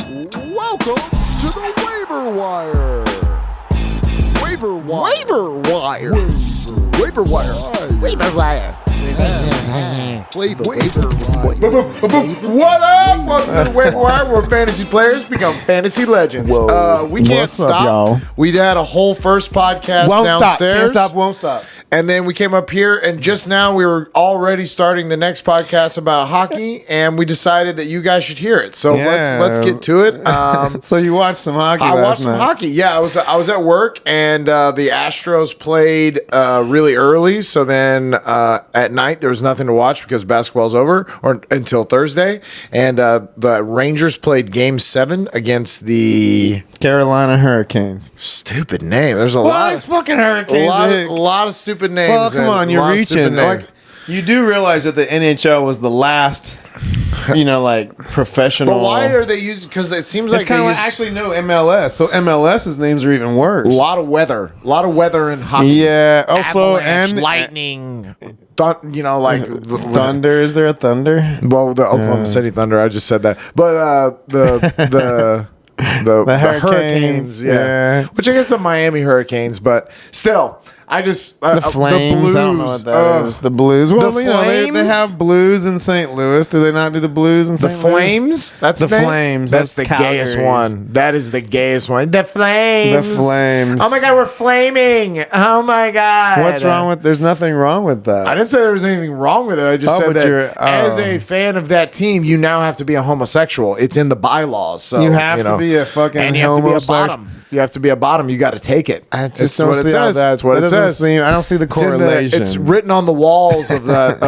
Welcome to the Waiver Wire. Waiver Wire. Waiver Wire. Waiver Wire. Waiver Wire. Waiver What up? Welcome to the Waiver Wire, where fantasy players become fantasy legends. We can't What's stop. up, y'all? We had a whole first podcast Won't stop. downstairs. Can't stop. Won't stop. And then we came up here, and just now we were already starting the next podcast about hockey, and we decided that you guys should hear it. So let's get to it. So you watched some hockey I last watched some night. hockey. Yeah, I was at work, and the Astros played really early. So then at night there was nothing to watch because basketball's over, or until Thursday. And the Rangers played Game 7 against the Carolina Hurricanes. stupid name. There's a Well, lot it's of fucking Hurricanes. a lot of stupid names. Well, come and on, a you're lot of stupid reaching. names. Like, you do realize that the NHL was the last, professional. But why are they using? Because it seems It's like kind they of like use actually no MLS. So MLS's names are even worse. a lot of weather in hockey. Yeah. Also, Avalanche, and lightning. Thunder. Is there a Thunder? Well, the Oklahoma City Thunder. I just said that, but the Hurricanes, yeah. Which I guess the Miami Hurricanes, but still, I just The Flames. the Blues, I don't know what that is. The Blues. Well, the they Flames? have Blues in St. Louis. Do they not do the Blues in The St. Louis? Flames. That's The name? Flames. That's the That's gayest Calgary's. one. That is the gayest one. The Flames. The Flames. Oh my God, we're flaming. Oh my God. What's wrong with? There's nothing wrong with that. I didn't say there was anything wrong with it. I just Oh, said but you're- that as a fan of that team, you now have to be a homosexual. It's in the bylaws. So You have to be a fucking and you have to be a homosexual. bottom. You have to be a bottom. You got to take it. I just It's don't what it see how says. that's That's what that it doesn't says. seem. I don't see the It's in correlation. it's written on the walls of that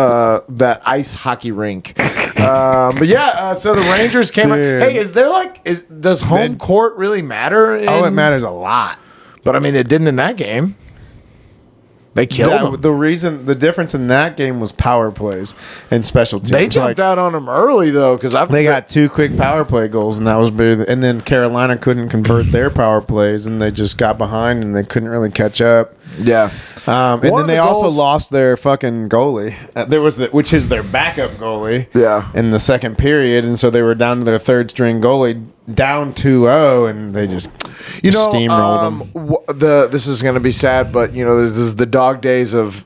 that ice hockey rink. But yeah, so the Rangers came out. Dude. Hey, does home court really matter? it matters a lot. But I mean, it didn't in that game. They killed them. The difference in that game was power plays and special teams. They jumped out on them early though, because They got 2 quick power play goals, and that was big. And then Carolina couldn't convert their power plays, and they just got behind, and they couldn't really catch up. yeah. And One then of they the also goals- lost their fucking goalie. Which is their backup goalie. Yeah. In the second period, and so they were down to their third string goalie, down 2-0, and they just steamrolled them. This is going to be sad, but this is the dog days of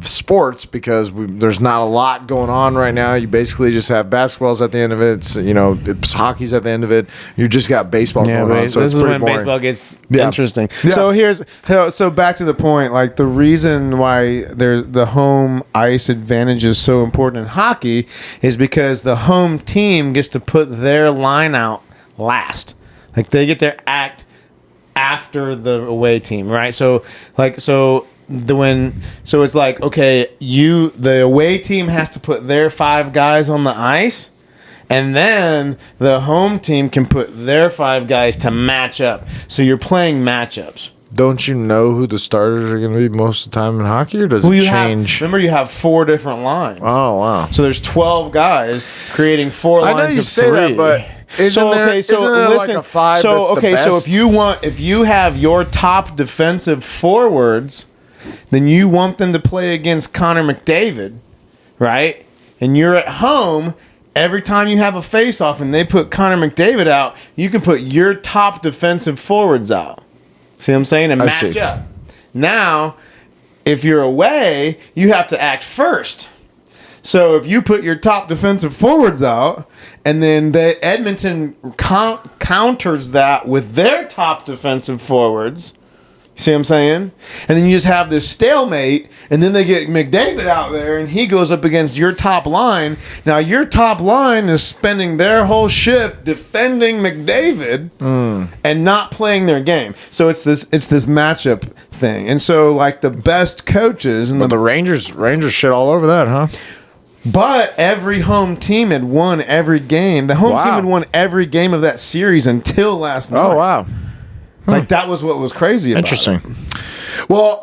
sports because there's not a lot going on right now. You basically just have basketballs at the end of it. It's hockey's at the end of it. You just got baseball going on. So this it's is pretty when boring. baseball gets Yeah. interesting. Yeah. So back to the point. Like the reason why the home ice advantage is so important in hockey is because the home team gets to put their line out last. Like they get their act after the away team, right? So it's like, okay, the away team has to put their 5 guys on the ice, and then the home team can put their 5 guys to match up. So you're playing matchups. Don't you know who the starters are going to be most of the time in hockey, or does it change? Remember, you have 4 different lines. Oh, wow. So there's 12 guys creating 4 lines. I know you of say 3. that, but isn't there like a 5 So that's the best? So if you have your top defensive forwards, then you want them to play against Conor McDavid, right? And you're at home. Every time you have a face-off and they put Conor McDavid out, you can put your top defensive forwards out. See what I'm saying? And match up. Now, if you're away, you have to act first. So if you put your top defensive forwards out, and then Edmonton counters that with their top defensive forwards, see what I'm saying? And then you just have this stalemate, and then they get McDavid out there, and he goes up against your top line. Now your top line is spending their whole shift defending McDavid and not playing their game. So it's this matchup thing. And so like the best coaches and the Rangers shit all over that, huh? But every home team had won every game. The home team had won every game of that series until last night. Oh, wow. Like that was what was crazy about Interesting. it. Well,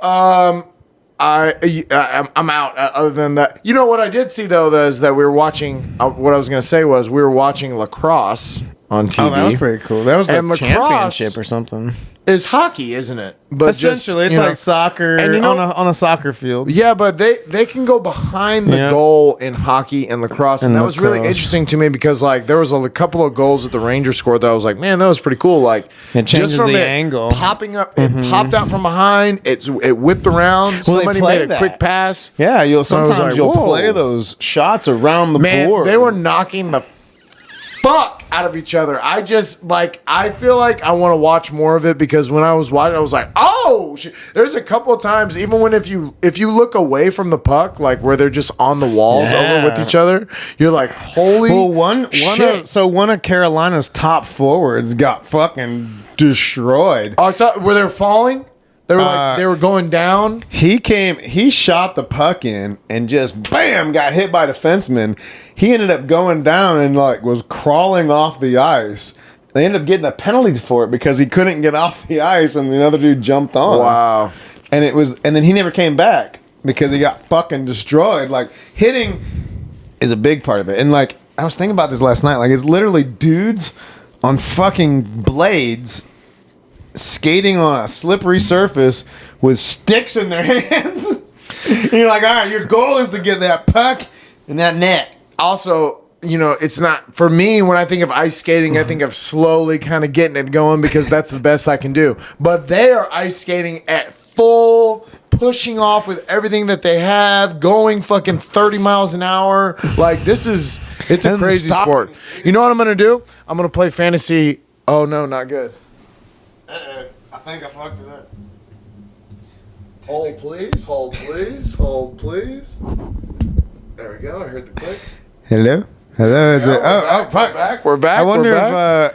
I'm out. Other than that, what I did see though is that we were watching. What I was going to say was we were watching lacrosse on TV. Oh, that was pretty cool. That was And like lacrosse- championship or something. is hockey, isn't it? But Essentially, it's you know, like soccer and on a soccer field. Yeah, but they can go behind the goal in hockey and lacrosse, and that was really interesting to me because like there was a couple of goals that the Rangers scored that I was like, man, that was pretty cool. Like it changes the angle, popping up, it popped out from behind, it whipped around. Somebody made a quick pass. Yeah, sometimes like, you'll play those shots around the board. They were knocking the fuck out of each other. I feel like I want to watch more of it because when I was watching, I was like, oh shit. There's a couple of times, even when if you look away from the puck, like where they're just on the walls over with each other, you're like, holy shit. One of Carolina's top forwards got fucking destroyed. Oh, were they falling? They were they were going down. He shot the puck in and just bam, got hit by defenseman. He ended up going down and like was crawling off the ice. They ended up getting a penalty for it because he couldn't get off the ice and the other dude jumped on. Wow. And then he never came back because he got fucking destroyed. Like hitting is a big part of it. And like I was thinking about this last night. Like it's literally dudes on fucking blades skating on a slippery surface with sticks in their hands. And you're like, all right, your goal is to get that puck in that net. Also, it's not for me when I think of ice skating, I think of slowly kind of getting it going because that's the best I can do. But they are ice skating at full, pushing off with everything that they have, going fucking 30 miles an hour. Like it's a crazy sport. You know what I'm going to do? I'm going to play fantasy. Oh no, not good. I think I fucked it up. Hold please, hold please, hold please. There we go. I heard the click. Hello? Is it? Fuck. We're back. I wonder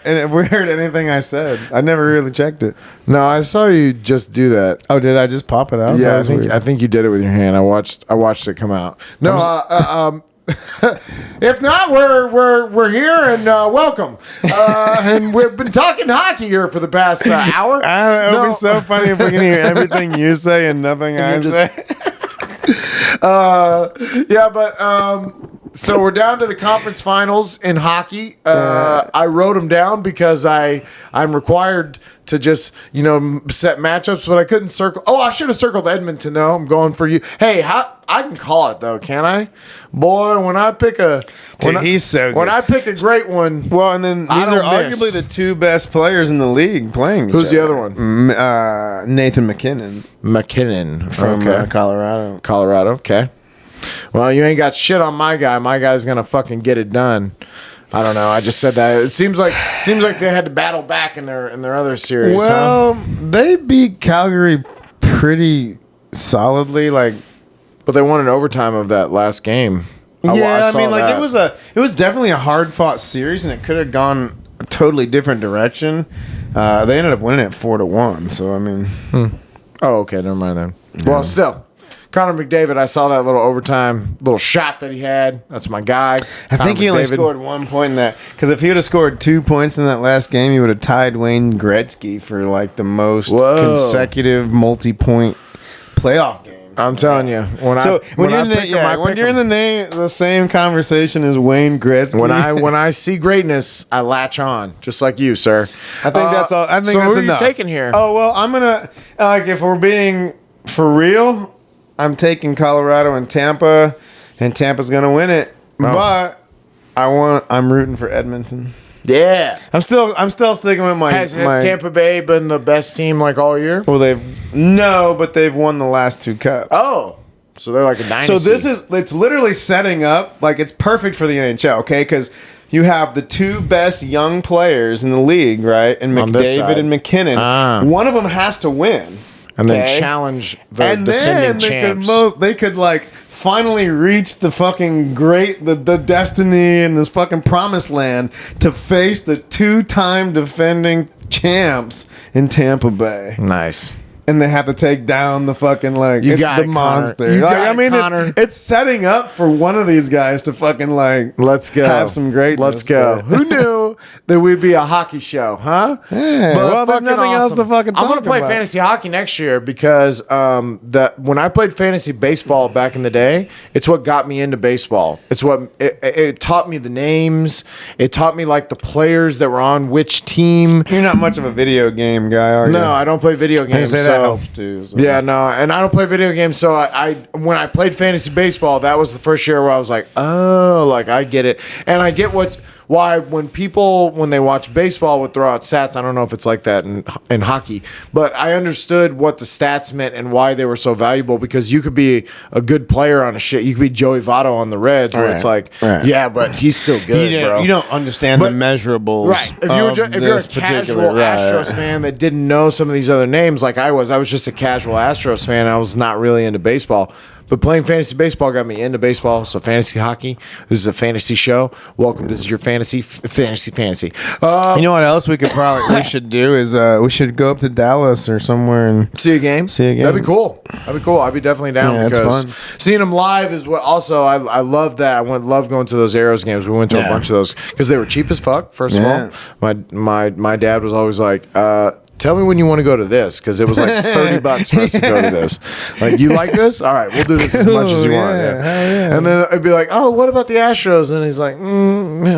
if we heard anything I said. I never really checked it. No, I saw you just do that. Oh, did I just pop it out? Yeah, I think you did it with your hand. I watched it come out. No, if not, we're here and welcome. And we've been talking hockey here for the past hour. It would be so funny if we can hear everything you say and nothing I say. So we're down to the conference finals in hockey. I wrote them down because I'm required to just set matchups, but I couldn't circle. Oh, I should have circled Edmonton though. I'm going for you. Hey, I can call it though, can I? Boy, when I pick he's so good. When I pick a great one. Well, and then these are arguably the two best players in the league playing. Who's the other one? Nathan McKinnon from Colorado. Colorado. Okay. Well, you ain't got shit on my guy. My guy's gonna fucking get it done. I don't know. I just said that. It seems like they had to battle back in their other series. Well, they beat Calgary pretty solidly, but they won in overtime of that last game. It was definitely a hard fought series, and it could have gone a totally different direction. They ended up winning it 4-1. So I mean, Oh, okay. Never mind then. Yeah. Well, still. Conor McDavid, I saw that little overtime little shot that he had. That's my guy. I think he only scored 1 point in that. Because if he would have scored 2 points in that last game, he would have tied Wayne Gretzky for the most consecutive multi-point playoff games. I'm telling you. When you're in the same conversation as Wayne Gretzky. When I see greatness, I latch on, just like you, sir. I think that's all. I think so that's who enough. Are you taking here? Oh well, I'm gonna if we're being for real. I'm taking Colorado and Tampa, and Tampa's gonna win it. Oh. But I'm rooting for Edmonton. Yeah, I'm still sticking with my. Has Tampa Bay been the best team all year? Well, but they've won the last 2 cups. Oh, so they're like a dynasty. So it's literally setting up it's perfect for the NHL, okay? Because you have the 2 best young players in the league, right? And McDavid and McKinnon. One of them has to win. And then challenge the defending champs. They could finally reach the fucking the destiny and this fucking promised land to face the 2-time defending champs in Tampa Bay. Nice. And they have to take down the fucking monster. It's setting up for one of these guys to fucking let's go. Have some greatness. Let's go. Who knew show, then we'd be a hockey show, huh? Yeah, well, there's nothing else to fucking talk I'm gonna play about. fantasy hockey next year because when I played fantasy baseball back in the day, it's what got me into baseball. It's what it taught me the names. It taught me like the players that were on which team. You're not much of a video game guy, are you? No, I don't play video games. Say that so helps too. So. yeah, no, and I don't play video games. So I when I played fantasy baseball, that was the first year where I was like, oh, like I get it, and I get why when people when they watch baseball would throw out stats. I don't know if it's like that in hockey, but I understood what the stats meant and why they were so valuable because you could be a good player on a shit. You could be Joey Votto on the Reds, where it's like, yeah, but he's still good, bro. You don't understand the measurables, right? If you're a casual Astros fan that didn't know some of these other names, like I was just a casual Astros fan. I was not really into baseball. But playing fantasy baseball got me into baseball. So fantasy hockey. This is a fantasy show. Welcome. This is your fantasy. You know what else we should do is we should go up to Dallas or somewhere and see a game. That'd be cool. I'd be definitely down because seeing them live is what. Also, I love that. I love going to those Arrows games. We went to a bunch of those because they were cheap as fuck. First of all, my dad was always like. Tell me when you want to go to this because it was like $30 for us to go to this. Like, you like this? All right, we'll do this as much as you want. Yeah. And then it'd be like, oh, what about the Astros? And he's like,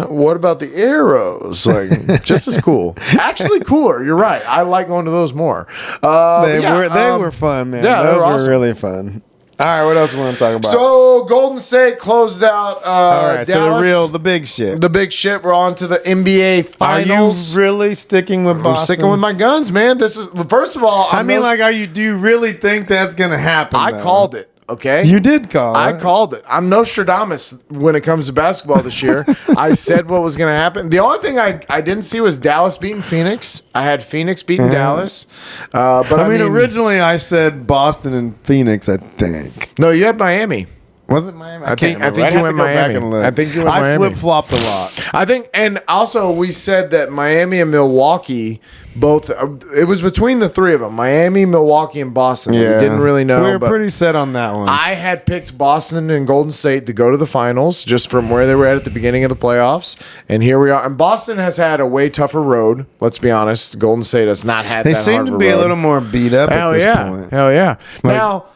what about the Arrows? Like, just as cool. Actually, cooler. You're right. I like going to those more. They were fun, man. Yeah, those were awesome. really fun. All right, what else we want to talk about? So Golden State closed out all right, Dallas. so the big shit. The big shit. We're on to the NBA Finals. Are you really sticking with Boston? I'm sticking with my guns, man. This is first of all. Do you really think that's gonna happen? I called it. Okay, you did call it. I called it. I'm Nostradamus when it comes to basketball this year. I said what was going to happen. The only thing I didn't see was Dallas beating Phoenix. I had Phoenix beating Dallas. But I mean, originally I said Boston and Phoenix, I think. No, you had Miami. Was it Miami? I think you went Miami. I think you went Miami. I flip-flopped a lot. I think, and also we said that Miami and Milwaukee both. It was between the three of them: Miami, Milwaukee, and Boston. Yeah, we didn't really know. We were pretty set on that one. I had picked Boston and Golden State to go to the finals, just from where they were at the beginning of the playoffs, and here we are. And Boston has had a way tougher road. Let's be honest. Golden State has not had. They seem to be a little more beat up. At this point. Hell yeah! Now.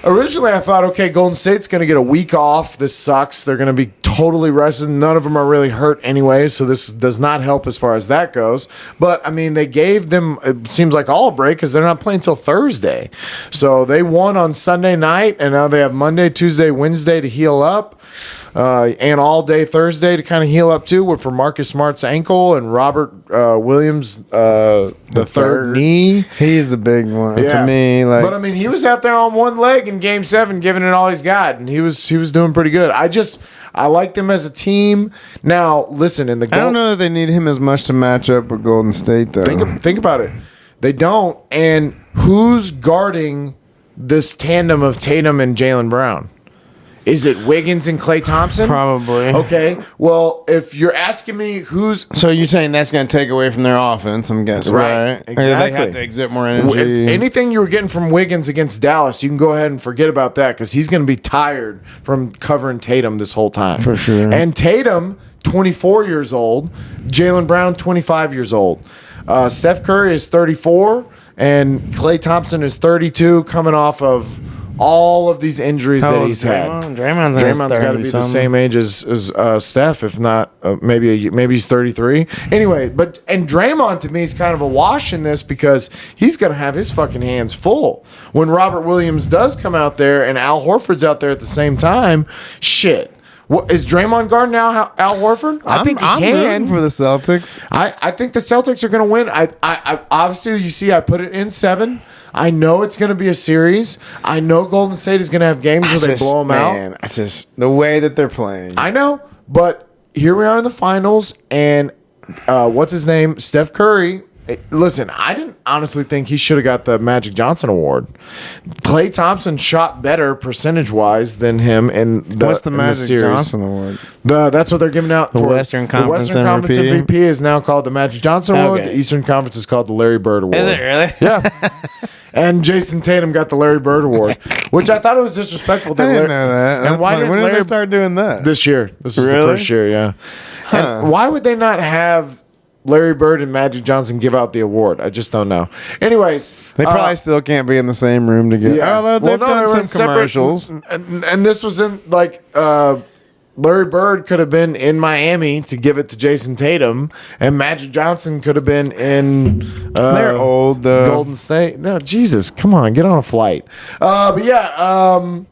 Originally, I thought, okay, Golden State's going to get a week off. This sucks. They're going to be totally rested. None of them are really hurt anyway, so this does not help as far as that goes. But, I mean, they gave them, it seems like all a break because they're not playing until Thursday. So they won on Sunday night, and now they have Monday, Tuesday, Wednesday to heal up. And all day Thursday to kind of heal up too, for Marcus Smart's ankle and Robert Williams the third knee. He's the big one to me. But I mean, he was out there on one leg in Game 7, giving it all he's got, and he was doing pretty good. I like them as a team. Now, listen, I don't know that they need him as much to match up with Golden State though. Think about it. They don't. And who's guarding this tandem of Tatum and Jaylen Brown? Is it Wiggins and Klay Thompson? Probably. Okay. Well, if you're asking me who's... So you're saying that's going to take away from their offense, I'm guessing, right? Exactly. They have to exert more energy. If anything you were getting from Wiggins against Dallas, you can go ahead and forget about that because he's going to be tired from covering Tatum this whole time. For sure. And Tatum, 24 years old. Jaylen Brown, 25 years old. Steph Curry is 34, and Klay Thompson is 32, coming off of all of these injuries that he's had. Draymond's got to be the same age as Steph, if not maybe he's 33. Anyway, and Draymond to me is kind of a wash in this because he's going to have his fucking hands full when Robert Williams does come out there and Al Horford's out there at the same time. Shit. What, is Draymond guarding Al Horford? I think he can. I'm for the Celtics. I think the Celtics are going to win. I obviously, you see, I put it in 7. I know it's going to be a series. I know Golden State is going to have games where they blow them out. It's just the way that they're playing. I know, but here we are in the finals, and what's his name? Steph Curry. Listen, I didn't honestly think he should have got the Magic Johnson Award. Klay Thompson shot better percentage-wise than him in the What's the Magic series. Johnson Award? That's what they're giving out. The Western Conference MVP is now called the Magic Johnson Award. The Eastern Conference is called the Larry Bird Award. Is it really? Yeah. And Jason Tatum got the Larry Bird Award, which I thought it was disrespectful. I didn't know that. And why when did they start doing that? This year. This is the first year, yeah. Huh. And why would they not have Larry Bird and Magic Johnson give out the award. I just don't know. Anyways, They probably still can't be in the same room together. yeah. Although they've done they were some in commercials. and this was in like Larry Bird could have been in Miami to give it to Jason Tatum, and Magic Johnson could have been in. They're old. Golden State. No, Jesus, come on, get on a flight. But yeah,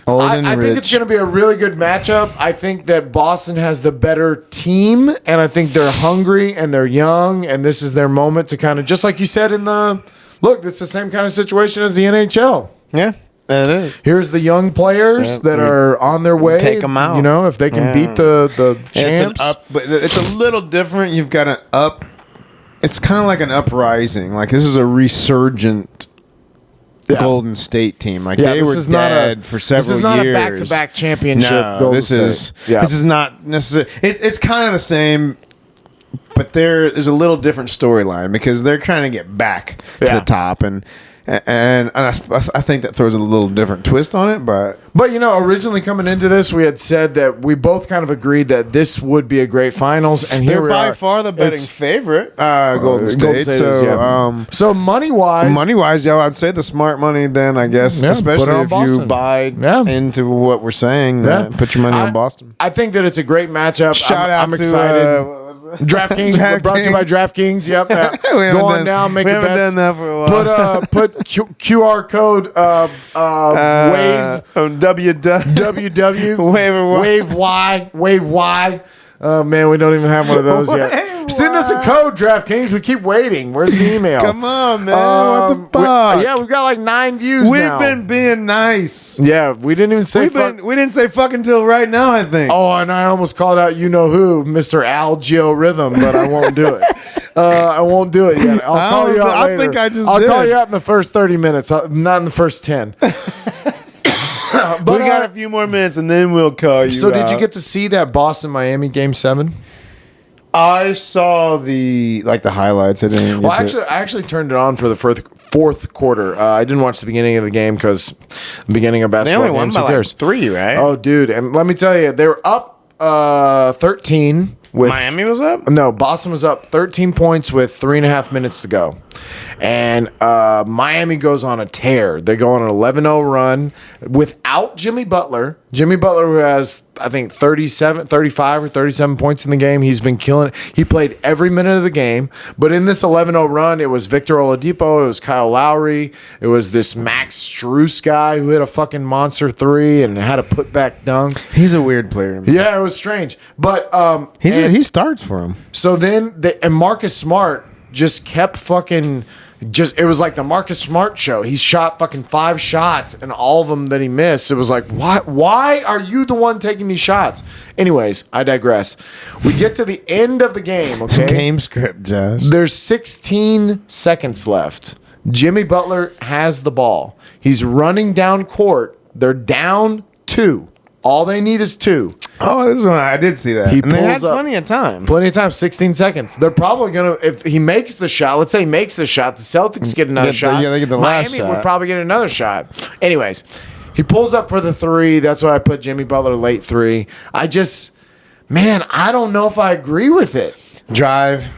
Old and I think it's going to be a really good matchup. I think that Boston has the better team, and I think they're hungry and they're young, and this is their moment to kind of, just like you said in the look, it's the same kind of situation as the NHL. Yeah, it is. Here's the young players that are on their way. Take 'em out. You know, if they can beat the champs. But it's a little different. You've got an up. It's kind of like an uprising. Like this is a resurgent Golden State team. Like they were dead for several years. This is not a back-to-back championship. No, Golden this State. is this is not necessarily. It's kind of the same, but there's a little different storyline because they're trying to get back to the top, and I think that throws a little different twist on it. But you know, originally coming into this, we had said that we both kind of agreed that this would be a great finals, and here they're we by are. far the betting favorite, Golden State. Golden State So, is, yeah. So money wise, yeah, I'd say the smart money. Then I guess, Yeah, especially put it on if Boston. you buy into what we're saying, put your money on Boston. I think that it's a great matchup. Shout out I'm to excited. DraftKings, brought to you by DraftKings. Yep. Go on down, make your bets. We haven't done that for a while. Put QR code Wave WW Wave Y. Oh man, we don't even have one of those yet. Send us a code, DraftKings. We keep waiting. Where's the email? Come on, man. What the fuck? We've got like 9 views now. We've been being nice. Yeah, we didn't even say fuck. We didn't say fuck until right now, I think. Oh, and I almost called out you know who, Mr. Al Geo Rhythm, but I won't do it. I won't do it yet. I'll call you out later. I think I just I'll did. call you out in the first 30 minutes, not in the first 10. But we got a few more minutes, and then we'll call you. So, did you get to see that Boston-Miami Game 7? I saw the highlights. I actually turned it on for the fourth quarter. I didn't watch the beginning of the game because the beginning of basketball they only games, won by who cares? 3, right? Oh, dude, and let me tell you, they were up 13. Miami was up? No, Boston was up 13 points with 3.5 minutes to go. And Miami goes on a tear. They go on an 11-0 run without Jimmy Butler. Jimmy Butler, who has, I think, 35 or 37 points in the game. He's been killing it. He played every minute of the game. But in this 11-0 run, it was Victor Oladipo. It was Kyle Lowry. It was this Max Strus guy who hit a fucking monster 3 and had a putback dunk. He's a weird player. Yeah, it was strange. But he starts for him. So then, and Marcus Smart just kept fucking. It was like the Marcus Smart show. He shot fucking 5 shots, and all of them that he missed. It was like, why are you the one taking these shots? Anyways, I digress. We get to the end of the game, okay? Game script, Josh. There's 16 seconds left. Jimmy Butler has the ball. He's running down court. They're down 2. All they need is 2. Oh, this one I did see that. He and they had pulls up. plenty of time. 16 seconds. They're probably going to, if he makes the shot, let's say he makes the shot, the Celtics get another shot. Yeah, they get the last Miami shot. would probably get another shot. Anyways, he pulls up for the 3. That's why I put Jimmy Butler late 3. I don't know if I agree with it. Drive.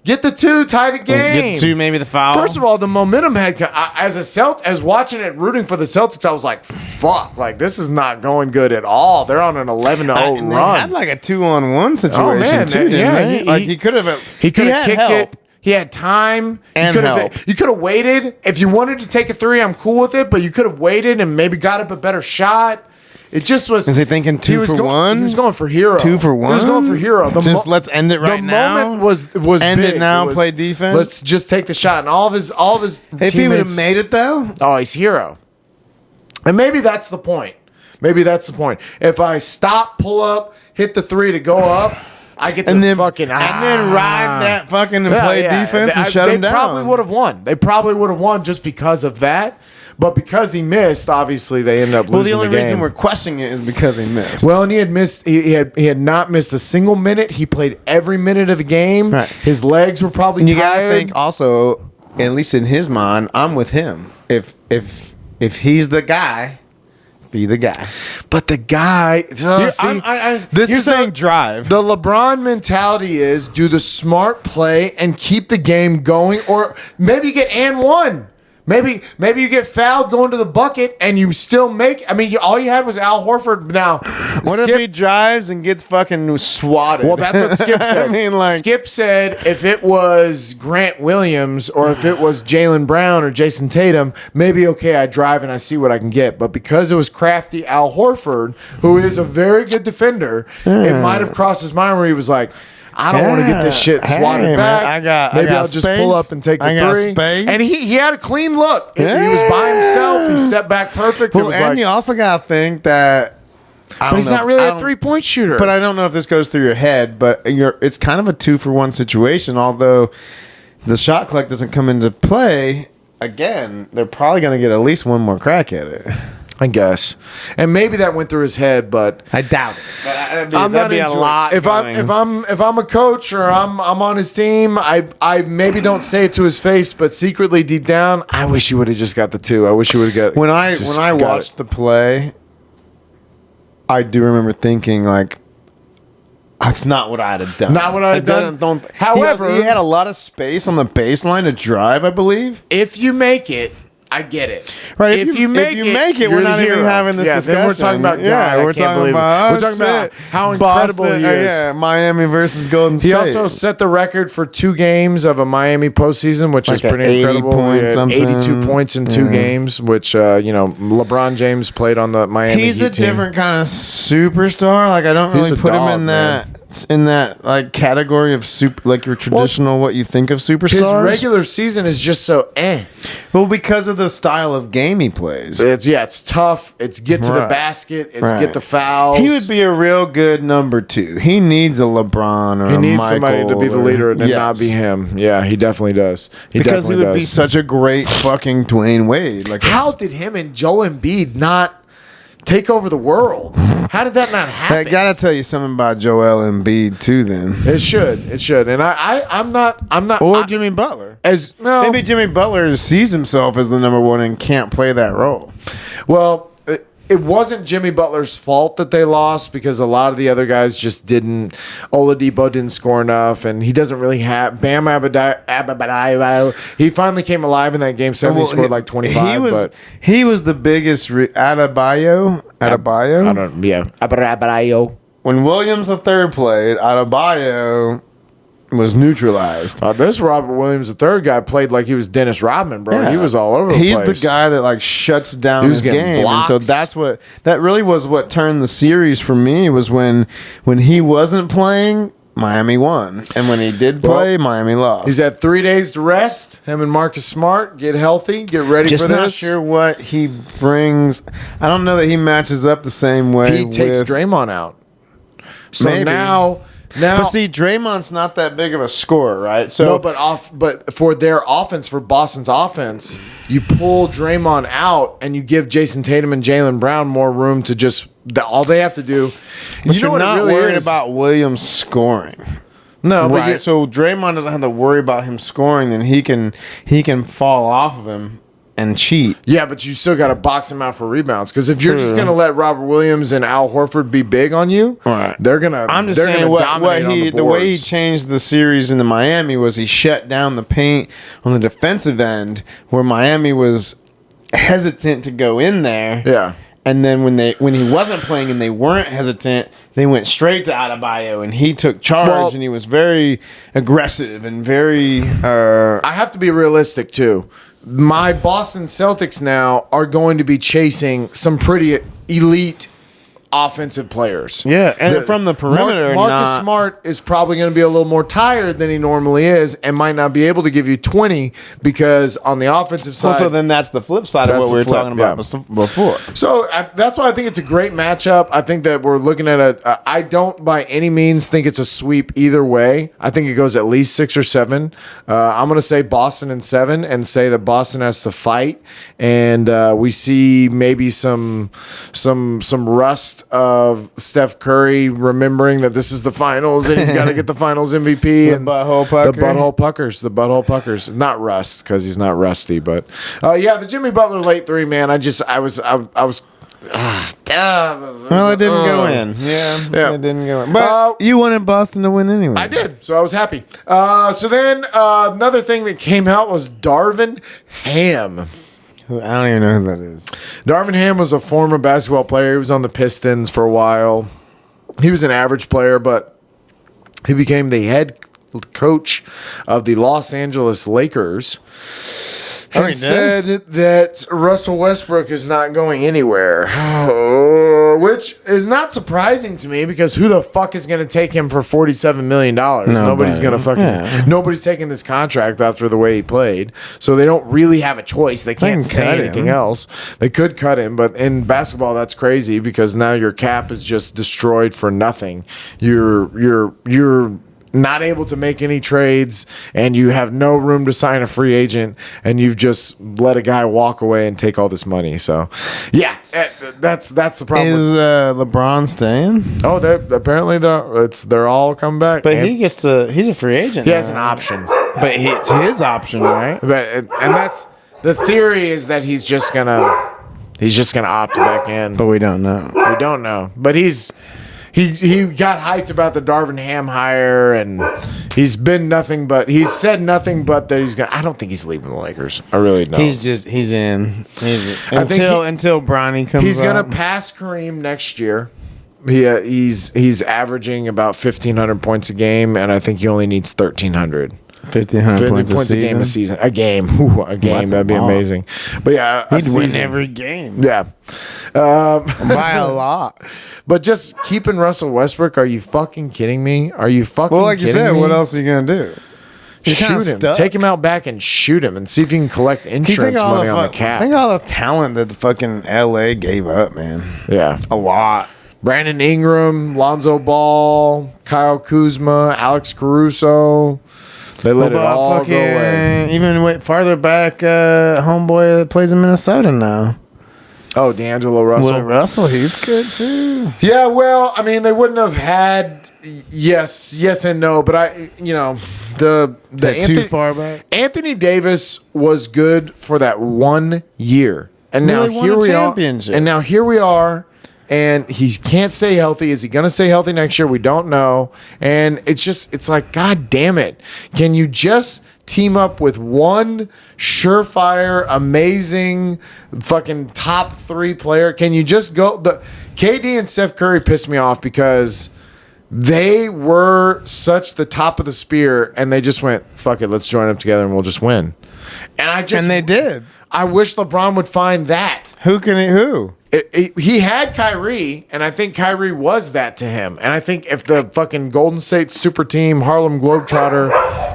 Get the 2, tie the game. Get the 2, maybe the foul. First of all, the momentum had as watching it, rooting for the Celtics, I was like, "Fuck! Like this is not going good at all." They're on an 11-0 run. They had like a 2-on-1 situation. Oh man, too, didn't they? he could have. He could have kicked it. He had time. And help. You could have waited. If you wanted to take a 3, I'm cool with it. But you could have waited and maybe got up a better shot. It just was. Is he thinking 2 for 1? He was going for hero. 2 for 1. He was going for hero. Let's end it right now. The moment was end big. it now. Play defense. Let's just take the shot. And all of his If he would have made it though, he's hero. And maybe that's the point. If I stop, pull up, hit the 3 to go up, I get to and then ride that fucking and play defense and shut him down. They probably would have won. They probably would have won just because of that. But because he missed, obviously they ended up losing the game. Well, the only reason we're questioning it is because he missed. Well, and he had missed. He had not missed a single minute. He played every minute of the game. Right. His legs were probably and you tired. gotta think also, at least in his mind, I'm with him. If he's the guy Be the guy. But the guy, You're saying drive. The LeBron mentality is do the smart play and keep the game going, or maybe you get and one. Maybe you get fouled going to the bucket and you still make. I mean, all you had was Al Horford. Now, what if he drives and gets fucking swatted? Well, that's what Skip said. I mean, like Skip said, if it was Grant Williams or if it was Jaylen Brown or Jason Tatum, maybe okay, I drive and I see what I can get. But because it was crafty Al Horford, who is a very good defender, it might have crossed his mind where he was like, I don't want to get this shit swatted back. Maybe I'll just pull up and take the three. Space. And he had a clean look. He was by himself. He stepped back perfect. Well, and you also got to think that. But he's not really a 3-point shooter. But I don't know if this goes through your head, but it's kind of a 2-for-1 situation. Although the shot clock doesn't come into play, again, they're probably going to get at least one more crack at it. I guess, and maybe that went through his head, but I doubt it. That'd be a lot. If I'm a coach or I'm on his team, I maybe don't say it to his face, but secretly deep down, I wish he would have just got the 2. I wish he would have got. When I watched the play, I do remember thinking like, that's not what I'd have done. Not what I'd have done. However, he had a lot of space on the baseline to drive, I believe. If you make it. I get it. Right. If you make it, we're not even having this discussion. Then we're talking about we're talking about how incredible he is. Miami versus Golden State. He also set the record for 2 games of a Miami postseason, which is pretty incredible. 82 points in 2 games, which LeBron James played on the Miami He's Heat a different kind of superstar. Like I don't really put him in that like category of like your traditional what you think of superstars. His regular season is just so Well, because of the style of game he plays. It's tough. It's get to the basket. It's get the fouls. He would be a real good number 2. He needs a LeBron or he needs Michael somebody to be the leader and not be him. Yeah, he definitely does. Because he would be such a great fucking Dwayne Wade. Like how did him and Joel Embiid not take over the world? How did that not happen? I gotta tell you something about Joel Embiid too. Then it should, and I'm not. Or Jimmy Butler. Maybe Jimmy Butler sees himself as the number 1 and can't play that role. Well, it wasn't Jimmy Butler's fault that they lost because a lot of the other guys just didn't. Oladipo didn't score enough, and he doesn't really have Bam Adebayo. He finally came alive in that game 7. He scored like 25. He was the biggest Adebayo. Adebayo. When Williams III played, Adebayo was neutralized. This Robert Williams III guy played like he was Dennis Rodman, bro. Yeah. He was all over the place. He's the guy that like shuts down his game. Blocks. And so that really was what turned the series for me was when he wasn't playing, Miami won. And when he did play, Miami lost. He's had 3 days to rest. Him and Marcus Smart, get healthy, get ready for this. Just not sure what he brings. I don't know that he matches up the same way. He takes Draymond out. So maybe. Now, but see, Draymond's not that big of a scorer, right? So no, but for their offense, for Boston's offense, you pull Draymond out and you give Jason Tatum and Jaylen Brown more room to just all they have to do. But you're not really worried about Williams scoring. No, right. But so Draymond doesn't have to worry about him scoring, then he can fall off of him and cheat. Yeah, but you still got to box him out for rebounds because if you're just going to let Robert Williams and Al Horford be big on you, they're going to. I'm just saying the way he changed the series into Miami was he shut down the paint on the defensive end where Miami was hesitant to go in there. Yeah. And then when he wasn't playing and they weren't hesitant, they went straight to Adebayo and he took charge and he was very aggressive and very. I have to be realistic too. My Boston Celtics now are going to be chasing some pretty elite offensive players. Yeah, and from the perimeter. Marcus Smart is probably going to be a little more tired than he normally is and might not be able to give you 20 because on the offensive side. So then that's the flip side of what we were talking about before. So that's why I think it's a great matchup. I think that we're looking at I don't by any means think it's a sweep either way. I think it goes at least 6 or 7. I'm going to say Boston in 7 and say that Boston has to fight. And we see maybe some rust of Steph Curry remembering that this is the finals and he's got to get the finals MVP. The butthole puckers. Not rust because he's not rusty, but the Jimmy Butler late 3, man. I was Well, it didn't go in. Yeah, it didn't go in. But you wanted Boston to win anyway. I did, so I was happy. So then another thing that came out was Darvin Ham. I don't even know who that is. Darvin Ham was a former basketball player. He was on the Pistons for a while. He was an average player, but he became the head coach of the Los Angeles Lakers. And said that Russell Westbrook is not going anywhere, which is not surprising to me because who the fuck is going to take him for $47 million? Nobody's going to fucking nobody's taking this contract after the way he played. So they don't really have a choice. They can't say anything else. They could cut him, but in basketball that's crazy because now your cap is just destroyed for nothing. You're not able to make any trades, and you have no room to sign a free agent, and you've just let a guy walk away and take all this money. So, yeah, that's the problem. Is LeBron staying? Oh, apparently they're all coming back. But he's a free agent. He has an option, but it's his option, right? But and that's the theory is that he's just gonna opt back in. But we don't know. We don't know. But He got hyped about the Darvin Ham hire, and he's said nothing but that he's gonna. I don't think he's leaving the Lakers. I really don't. He's in. Until Bronny comes. He's gonna pass Kareem next year. He's averaging about 1,500 points a game, and I think he only needs 1,300. 1,500 points a season. A game. That'd be amazing. But yeah, he'd win every game. Yeah, by a lot. But just keeping Russell Westbrook, are you fucking kidding me? Are you fucking Well, like you said, me? what else are you going to do? Shoot him. Take him out back and shoot him and see if you can collect insurance money on the cap. Think all the talent that the fucking LA gave up, man. Yeah. A lot. Brandon Ingram, Lonzo Ball, Kyle Kuzma, Alex Caruso. They let it all go away. Even farther back, homeboy that plays in Minnesota now. Oh, D'Angelo Russell. Well, Russell, he's good too. Yeah, well, I mean, they wouldn't have had yes and no, but the too far back. Anthony Davis was good for that 1 year, and now here we are. And now here we are, and he can't stay healthy. Is he going to stay healthy next year? We don't know, and it's like, God damn it! Can you just team up with one surefire, amazing, fucking top 3 player? Can you just go? The KD and Steph Curry pissed me off because they were such the top of the spear, and they just went, fuck it, let's join up together and we'll just win. And they did. I wish LeBron would find that. Who? He had Kyrie, and I think Kyrie was that to him. And I think if the fucking Golden State super team, Harlem Globetrotter,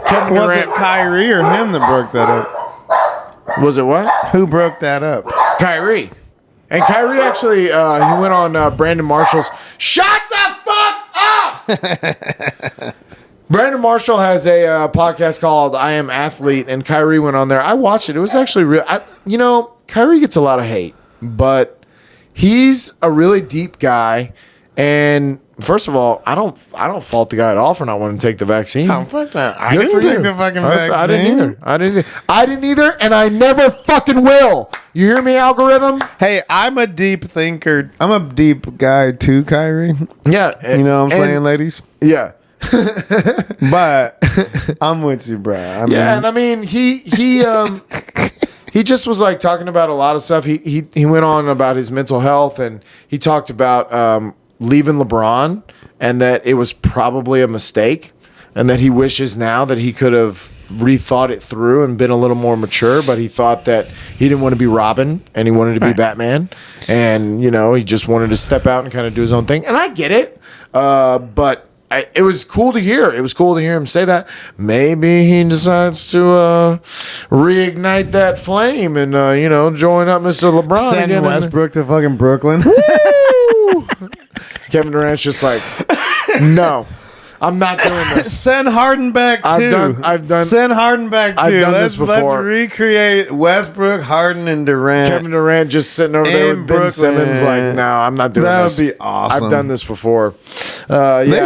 Kevin Durant. Was it Kyrie or him that broke that up? Was it what? Who broke that up? Kyrie. And Kyrie actually, he went on Brandon Marshall's. Shut the fuck up! Brandon Marshall has a podcast called I Am Athlete, and Kyrie went on there. I watched it. It was actually real. Kyrie gets a lot of hate, but he's a really deep guy. And first of all, I don't fault the guy at all for not wanting to take the vaccine. Oh, fuck that. I didn't take the fucking vaccine. I didn't either, and I never fucking will. You hear me, algorithm? Hey, I'm a deep thinker. I'm a deep guy too, Kyrie. Yeah. You know what I'm saying, ladies? Yeah. But I'm with you, bro. I mean, he just was like talking about a lot of stuff. He went on about his mental health, and he talked about leaving LeBron, and that it was probably a mistake, and that he wishes now that he could have rethought it through and been a little more mature, but he thought that he didn't want to be Robin and he wanted to be Batman, and he just wanted to step out and kind of do his own thing. And I get it, but it was cool to hear. It was cool to hear him say that. Maybe he decides to reignite that flame and join up Mr. LeBron Send again. Westbrook to fucking Brooklyn. Kevin Durant's just like, no, I'm not doing this. Send Harden back too. Send Harden back too. I've done this before. Let's recreate Westbrook, Harden, and Durant. Kevin Durant just sitting over there with Ben Simmons, like, no, I'm not doing this. That would be awesome. I've done this before. They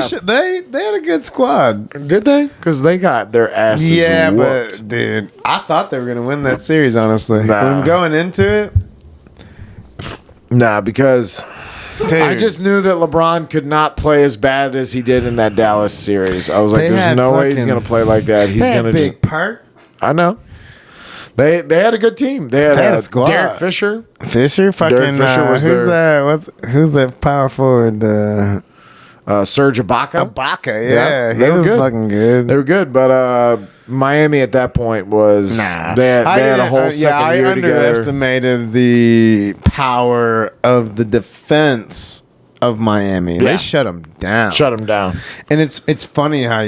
had a good squad. Did they? Because they got their asses whooped. But dude, I thought they were gonna win that series. Honestly, nah. When going into it, Nah, because I just knew that LeBron could not play as bad as he did in that Dallas series. I was like, there's no way he's going to play like that. He's going to big part. I know. They had a good team. They had a squad. Derek Fisher. Fisher was who's that power forward? Serge Ibaka. Yeah, he was good. fucking good. They were good, but Miami at that point was they had a whole second year together. I underestimated the power of the defense of Miami. Yeah. They shut them down. And it's funny how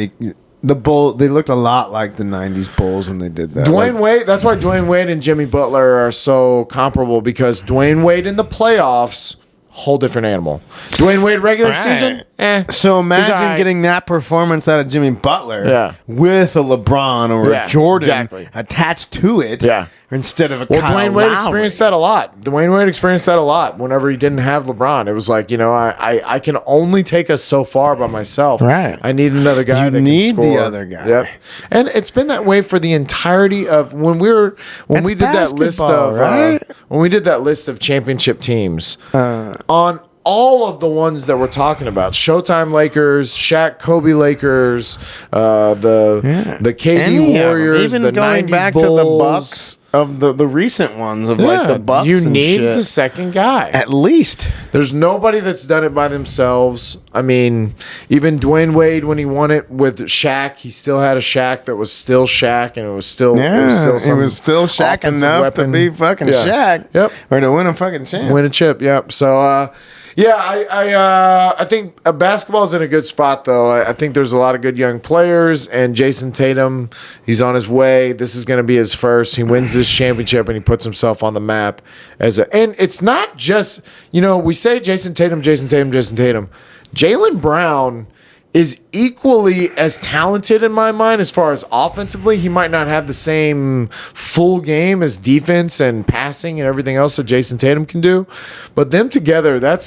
they looked a lot like the 90s Bulls when they did that. Dwayne Wade, that's why Dwayne Wade and Jimmy Butler are so comparable, because Dwayne Wade in the playoffs, whole different animal. Dwayne Wade regular season, So imagine getting that performance out of Jimmy Butler with a LeBron or a Jordan attached to it instead of a Kyle Dwayne Wade experienced that a lot. Dwayne Wade experienced that a lot whenever he didn't have LeBron. It was like, I can only take us so far by myself. Right. I need another guy that can score. The other guy. Yep. And it's been that way for the entirety of when we did that list of when we did that list of championship teams on all of the ones that we're talking about: Showtime Lakers, Shaq Kobe Lakers, the KD Warriors, even the going 90s back Bulls. to the Bucks of the recent ones of like the Bucks. You and need shit. the second guy. At least. There's nobody that's done it by themselves. I mean, even Dwayne Wade, when he won it with Shaq, he still had a Shaq that was still Shaq, and it was still Shaq enough to be fucking Shaq. Yep. Or to win a fucking champ. Win a chip. Yep. So, I think basketball is in a good spot, though. I think there's a lot of good young players, and Jason Tatum, he's on his way. This is going to be his first. He wins this championship, and he puts himself on the map and it's not just, we say Jason Tatum. Jaylen Brown is equally as talented in my mind as far as offensively. He might not have the same full game as defense and passing and everything else that Jason Tatum can do, but them together, they have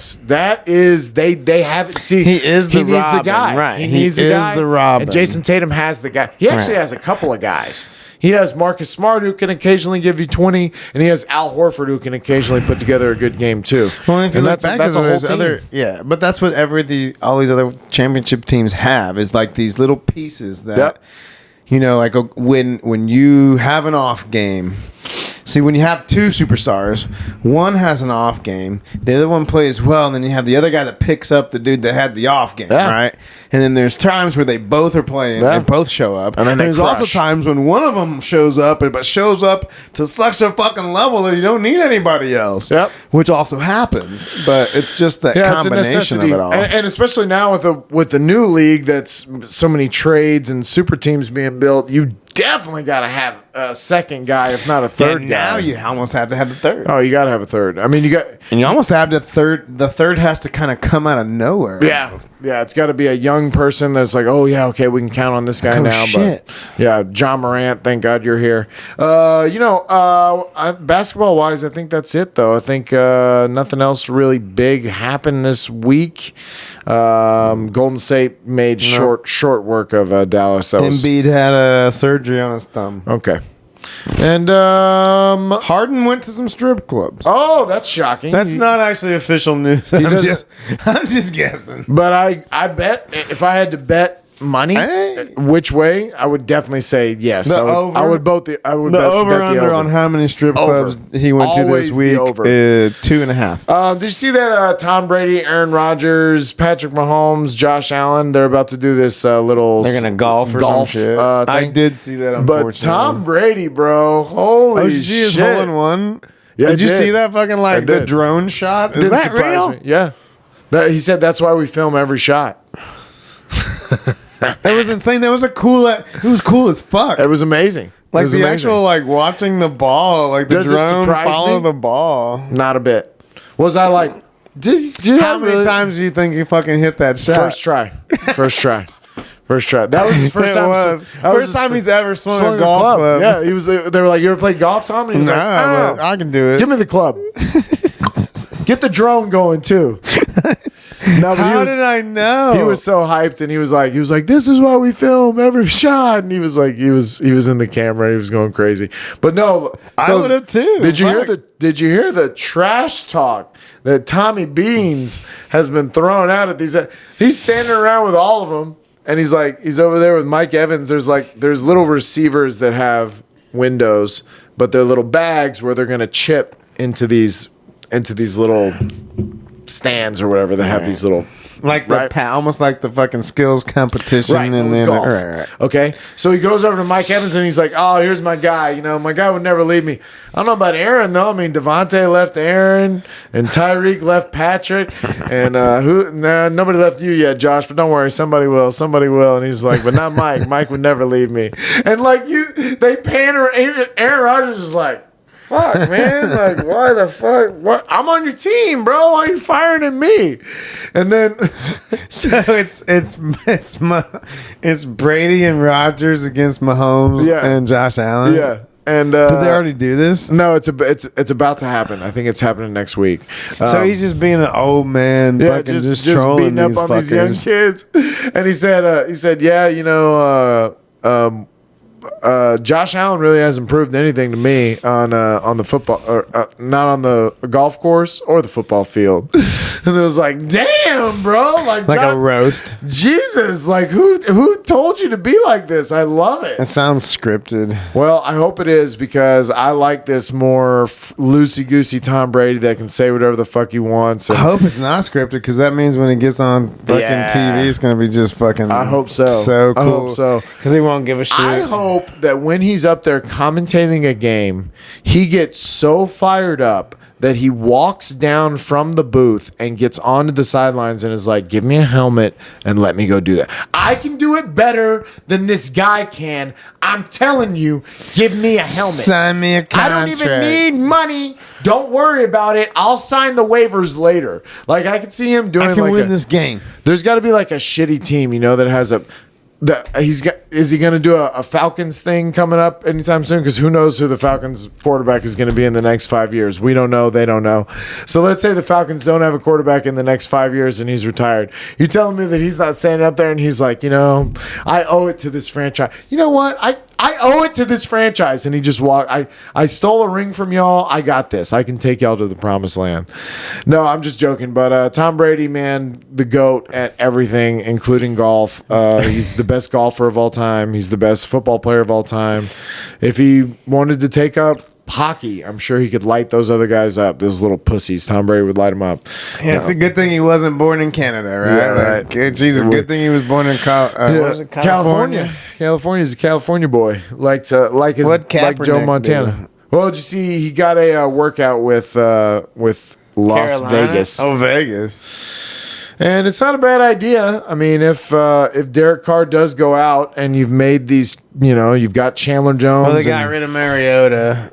it. See, he is the needs Robin, a guy, right? He needs a guy, the Robin. and Jason Tatum has the guy. He actually has a couple of guys. He has Marcus Smart, who can occasionally give you 20, and he has Al Horford, who can occasionally put together a good game too. Well, if you and look back, that's a whole team. but that's what all these other championship teams have, is like these little pieces that, like when you have an off game. See, when you have two superstars, one has an off game, the other one plays well, and then you have the other guy that picks up the dude that had the off game, right? And then there's times where they both are playing, and both show up. And then there's also times when one of them shows up, but shows up to such a fucking level that you don't need anybody else. Yep. Which also happens, but it's just that combination of it all. And especially now with the new league, that's so many trades and super teams being built, you definitely got to have a second guy, if not a third guy. Now you almost have to have the third. Oh, you got to have a third. I mean, you almost have the third. The third has to kind of come out of nowhere. Yeah, it's got to be a young person that's like, oh yeah, okay, we can count on this guy now. Shit. But yeah, John Morant, thank God you're here. Basketball wise, I think that's it though. I think nothing else really big happened this week. Golden State made short work of Dallas. Embiid had a surgery on his thumb. Okay. And Harden went to some strip clubs. Oh, that's shocking. That's not actually official news. I'm just guessing. But I bet, if I had to bet money which way, I would definitely say yes. I would bet the over on how many strip clubs he went to this week. 2.5. Did you see that Tom Brady, Aaron Rodgers, Patrick Mahomes, Josh Allen, they're about to do this little, they're gonna golf or some shit. Thing. I did see that, unfortunately. But Tom Brady, bro, holy shit. His shit. hole-in-one? Yeah, did you see that fucking the drone shot? Is that real? Me. Yeah. He said that's why we film every shot. That was insane. That was it was cool as fuck. It was amazing. Like the actual watching the ball, like the drone follow the ball. Not a bit. Was I like? How many times do you think you fucking hit that shot? First try. That was his first time. First time he's ever swung a golf club. Yeah, he was. They were like, "You ever play golf, Tom?" And he was like, I can do it. Give me the club. Get the drone going too. No, but How did I know? He was so hyped, and he was like, "This is why we film every shot." And he was like, he was in the camera, he was going crazy. But no, I would have too. Did you hear the trash talk that Tommy Beans has been throwing out at these? He's standing around with all of them, and he's over there with Mike Evans. There's little receivers that have windows, but they're little bags where they're gonna chip into these little stands or whatever. They have these little almost like the fucking skills competition, right, and then golf. Right. Okay, so he goes over to Mike Evans and he's like, "Oh, here's my guy. You know, my guy would never leave me." I don't know about Aaron though. I mean, Devontae left Aaron, and Tyreek left Patrick, and nobody left you yet, Josh. But don't worry, somebody will. Somebody will. And he's like, "But not Mike. Mike would never leave me." And they pan her. Aaron Rodgers is like, "Fuck, man! Like, why the fuck? What? I'm on your team, bro. Why are you firing at me?" And then, so it's Brady and Rodgers against Mahomes and Josh Allen. Yeah. And did they already do this? No, it's about to happen. I think it's happening next week. So he's just being an old man, fucking just trolling beating up on these young kids. And he said, "Yeah, you know." Josh Allen really hasn't proved anything to me on the football, or not on the golf course or the football field. And it was like, damn, bro, like a roast. Jesus, like who told you to be like this? I love it. It sounds scripted. Well, I hope it is, because I like this more loosey goosey Tom Brady that can say whatever the fuck he wants. I hope it's not scripted, because that means when it gets on fucking TV, it's gonna be just fucking. I hope so. So cool. I hope so, because he won't give a shit. I hope that when he's up there commentating a game, he gets so fired up that he walks down from the booth and gets onto the sidelines and is like, "Give me a helmet and let me go do that. I can do it better than this guy can. I'm telling you, give me a helmet. Sign me a contract. I don't even need money. Don't worry about it. I'll sign the waivers later." Like, I could see him doing I can win this game. There's got to be like a shitty team, that has is he going to do a Falcons thing coming up anytime soon? Because who knows who the Falcons quarterback is going to be in the next 5 years. We don't know. They don't know. So let's say the Falcons don't have a quarterback in the next 5 years and he's retired. You're telling me that he's not standing up there and he's like, I owe it to this franchise. You know what? I owe it to this franchise. And he just walked. I stole a ring from y'all. I got this. I can take y'all to the promised land. No, I'm just joking. But Tom Brady, man, the GOAT at everything, including golf. He's the best golfer of all time. He's the best football player of all time. If he wanted to take up hockey, I'm sure he could light those other guys up. Those little pussies. Tom Brady would light them up. Yeah, it's a good thing he wasn't born in Canada, right? Yeah, right. Jesus, good thing he was born in California. California's a California boy. Like Joe Montana. Do? Well, did you see he got a workout with Las Carolina? Vegas? Oh, Vegas. And it's not a bad idea. I mean, if Derek Carr does go out and you've made these, you've got Chandler Jones. Well, they got rid of Mariota.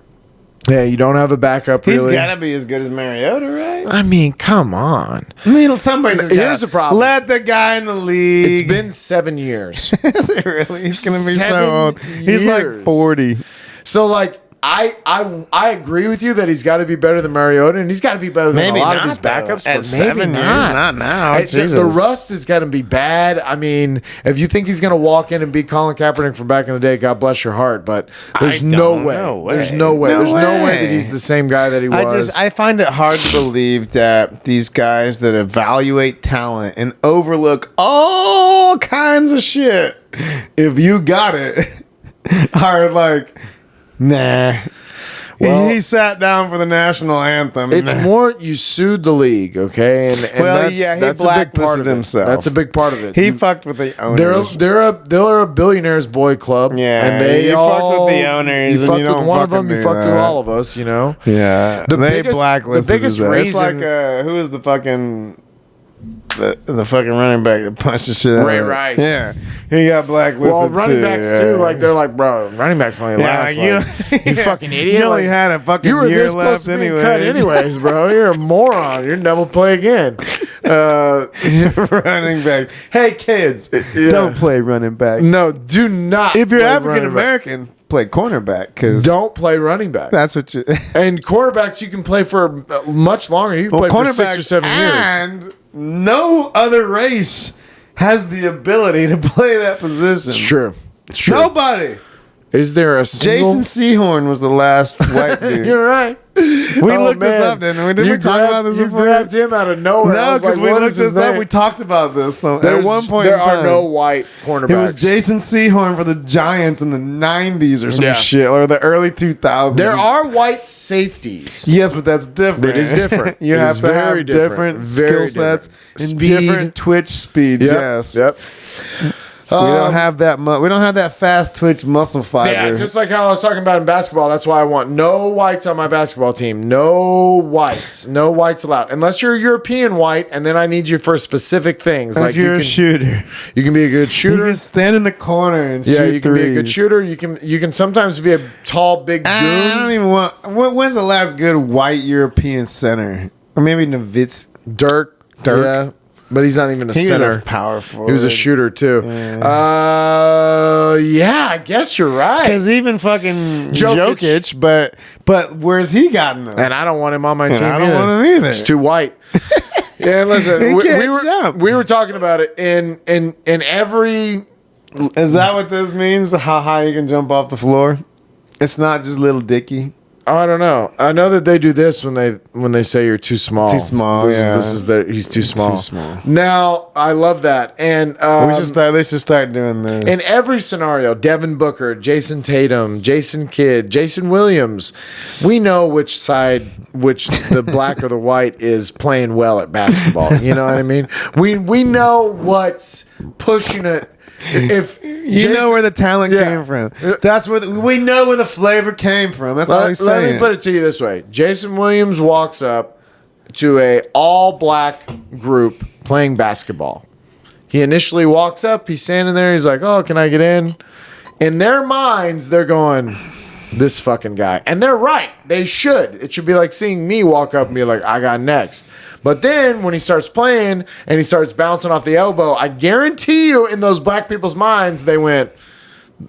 Yeah, you don't have a backup, really. He's got to be as good as Mariota, right? I mean, come on. I mean, somebody's Here's the problem. Let the guy in the league. It's been 7 years. Is it really? He's going to be 7 so old. He's like 40. So, like, I agree with you that he's got to be better than Mariota, and he's got to be better than a lot of these backups. At But 7 maybe years, not. now. The rust is going to be bad. I mean, if you think he's going to walk in and be Colin Kaepernick from back in the day, God bless your heart. But there's no way. There's no way. There's no way that he's the same guy that he was. I find it hard to believe that these guys that evaluate talent and overlook all kinds of shit, if you got it, are like, nah. Well, he sat down for the national anthem. It's more you sued the league, okay? And that's a big part of himself. That's a big part of it. He fucked with the owners. They're a billionaires boy club. Yeah, and they fucked with the owners. You fucked with one of them. You fucked with all of us. Yeah, they blacklisted. The biggest reason. It's like who is the fucking. The fucking running back that punched the shit out of Ray Rice. Yeah. He got blacklisted. Well, running backs too, like they're like, bro, running backs only last. You fucking idiot. You only had a fucking year left anyways, bro. You're a moron. You're never play again. Running back. Hey kids, don't play running back. No, do not. If you're African American, play cornerback. Cause don't play running back. That's what you. And quarterbacks you can play for much longer. You can play for 6 or 7 years. And no other race has the ability to play that position. It's true. It's true. Nobody. Is there a single? Jason Sehorn was the last white dude. You're right. We looked this up, didn't we? Didn't we talk about this before? You grabbed him out of nowhere. No, because we looked this up. We talked about this. So at one point there in time, are no white cornerbacks. it was Jason Sehorn for the Giants in the 90s or some shit, or the early 2000s. There are white safeties. Yes, but that's different. It is different. You It have is to very have different. different Very skill sets different. and Speed. different twitch speeds. Yep. Yes. Yep. We don't have that we don't have that fast twitch muscle fiber. Yeah, just like how I was talking about in basketball. That's why I want no whites on my basketball team. No whites. No whites allowed. Unless you're a European white, and then I need you for specific things. If Like you're you a can, shooter, you can be a good you shooter. can stand in the corner and shoot You can be a good threes. shooter. You can sometimes be a tall, big goon. I don't even want. When's the last good white European center? Or maybe Nowitzki. Dirk. Yeah. But he's not even a center. Was a power forward. He was a shooter too. Yeah, I guess you're right. Because even fucking Jokic, but where's he gotten them? And I don't want him on my team. I don't want him either. He's too white. Yeah, listen, He we can't jump. were talking about it in every. Is that what this means? How high you can jump off the floor? It's not just little Dicky. Oh, I don't know. I know that they do this when they say you're too small. Too small. This is he's too small. Too small. Now I love that, and They should start doing this in every scenario. Devin Booker, Jason Tatum, Jason Kidd, Jason Williams. We know which the black or the white is playing well at basketball. You know what I mean? We know what's pushing it. If you know where the talent came from, that's where we know where the flavor came from. That's all he's saying. Let me put it to you this way: Jason Williams walks up to a all-black group playing basketball. He initially walks up. He's standing there. He's like, "Oh, can I get in?" In their minds, they're going, "This fucking guy," and they're right. They should. It should be like seeing me walk up and be like, "I got next." But then when he starts playing and he starts bouncing off the elbow, I guarantee you in those black people's minds, they went,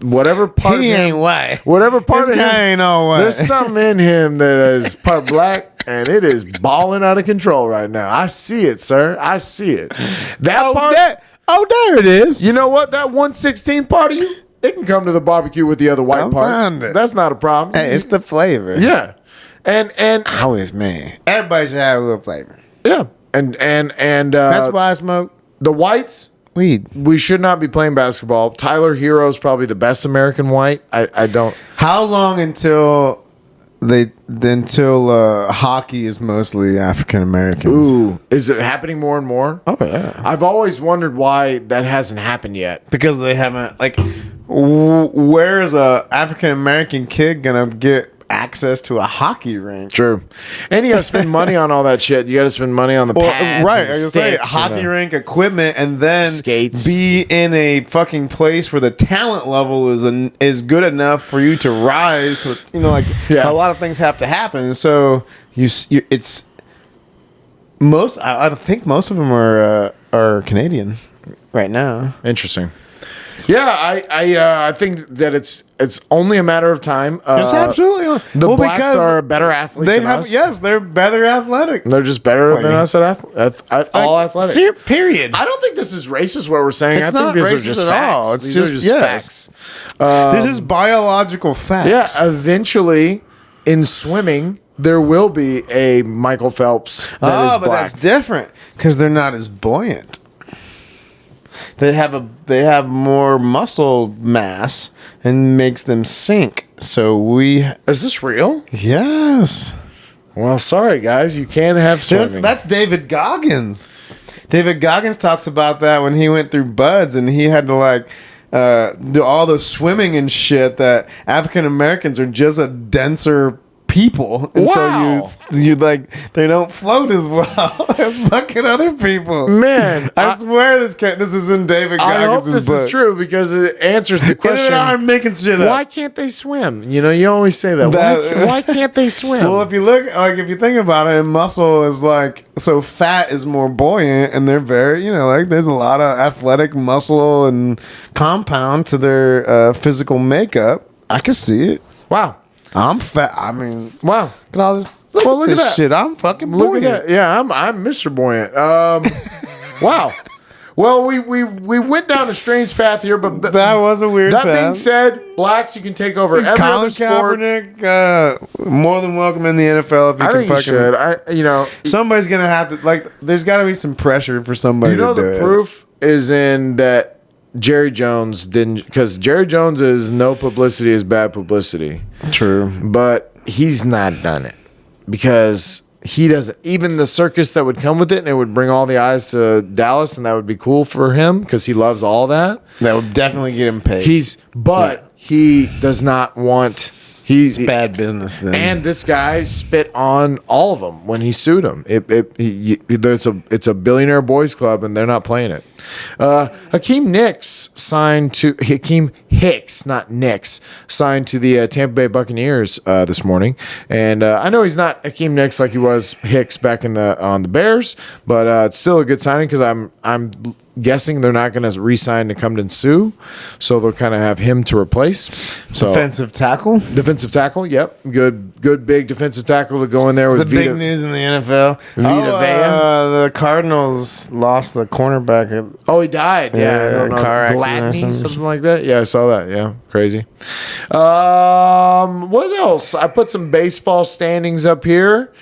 whatever part of him, ain't white. Whatever part This of him, guy ain't all white. there's something in him that is part black and it is balling out of control right now. I see it, sir. I see it. That part, there it is. you know what? That 1/16 part of you, it can come to the barbecue with the other white parts. That's not a problem. Hey, it's the flavor. Yeah. And Always, man. Everybody should have a little flavor. yeah. And That's why I smoke the whites, weed. we should not be playing basketball. Tyler Hero's probably the best American white. I don't. How long until hockey is mostly African Americans? Ooh, is it happening more and more? Oh yeah. I've always wondered why that hasn't happened yet. Because they haven't where is a African American kid gonna get access to a hockey rink? True. And you got to spend money on all that shit. You got to spend money on the pads, right? I and was gonna say sticks hockey rink equipment, and then skates. Be in a fucking place where the talent level is good enough for you to rise. To, a lot of things have to happen. So it's most. I think most of them are Canadian right now. Interesting. Yeah, I think that it's only a matter of time. It's absolutely the blacks are a better athlete than us. Yes, they're better athletic. They're just better than us at all athletics. Period. I don't think this is racist what we're saying. It's I think not these are racist just at facts. all. It's These just- are just yes. facts. This is biological facts. Yeah, eventually in swimming there will be a Michael Phelps that is but black. that's different because they're not as buoyant. They have more muscle mass and makes them sink. So Is this real? yes. Well, sorry guys, you can't have swimming. That's David Goggins. David Goggins talks about that when he went through BUD/S and he had to do all the swimming and shit. That African Americans are just a denser people, and Wow. so you they don't float as well as fucking other people. Man, I swear this is in David Goggins' I hope this book. is true because it answers the question. I'm making shit up. Why can't they swim? You always say that. Why can't they swim? Well, if you think about it, muscle is so fat is more buoyant, and they're very, there's a lot of athletic muscle and compound to their physical makeup. I can see it. Wow. I'm fat. I mean, Wow. look at all this. Well, look at this that. shit. I'm fucking Look buoyant. at that. Yeah, I'm Mr. Buoyant. Wow. Well, we went down a strange path here, but That was a weird that being path. said, blacks, you can take over every Colin other sport. Kaepernick, more than welcome in the NFL. If you I can think you fucking, should. somebody's gonna have to there's got to be some pressure for somebody. You know, to do the it. proof is in that Jerry Jones didn't, because Jerry Jones is no publicity is bad publicity. True. But he's not done it because he doesn't. Even the circus that would come with it, and it would bring all the eyes to Dallas, and that would be cool for him because he loves all that. That would definitely get him paid. He does not want. It's bad business then. And this guy spit on all of them when he sued him. It's a billionaire boys club, and they're not playing it. Hakeem Hicks, not Knicks, signed to the Tampa Bay Buccaneers this morning. And I know he's not Hakeem Nicks like he was Hicks back on the Bears, but it's still a good signing because I'm guessing they're not going to re-sign to Camden Sue, so they'll kind of have him to replace. So defensive tackle. Defensive tackle, yep, good big defensive tackle to go in there with The big news in the NFL. Vita Vea. The Cardinals lost the cornerback. Oh, he died. Yeah, I don't know. car accident or Gladney, something. something like that. Yeah, I saw that. Yeah, crazy. What else? I put some baseball standings up here.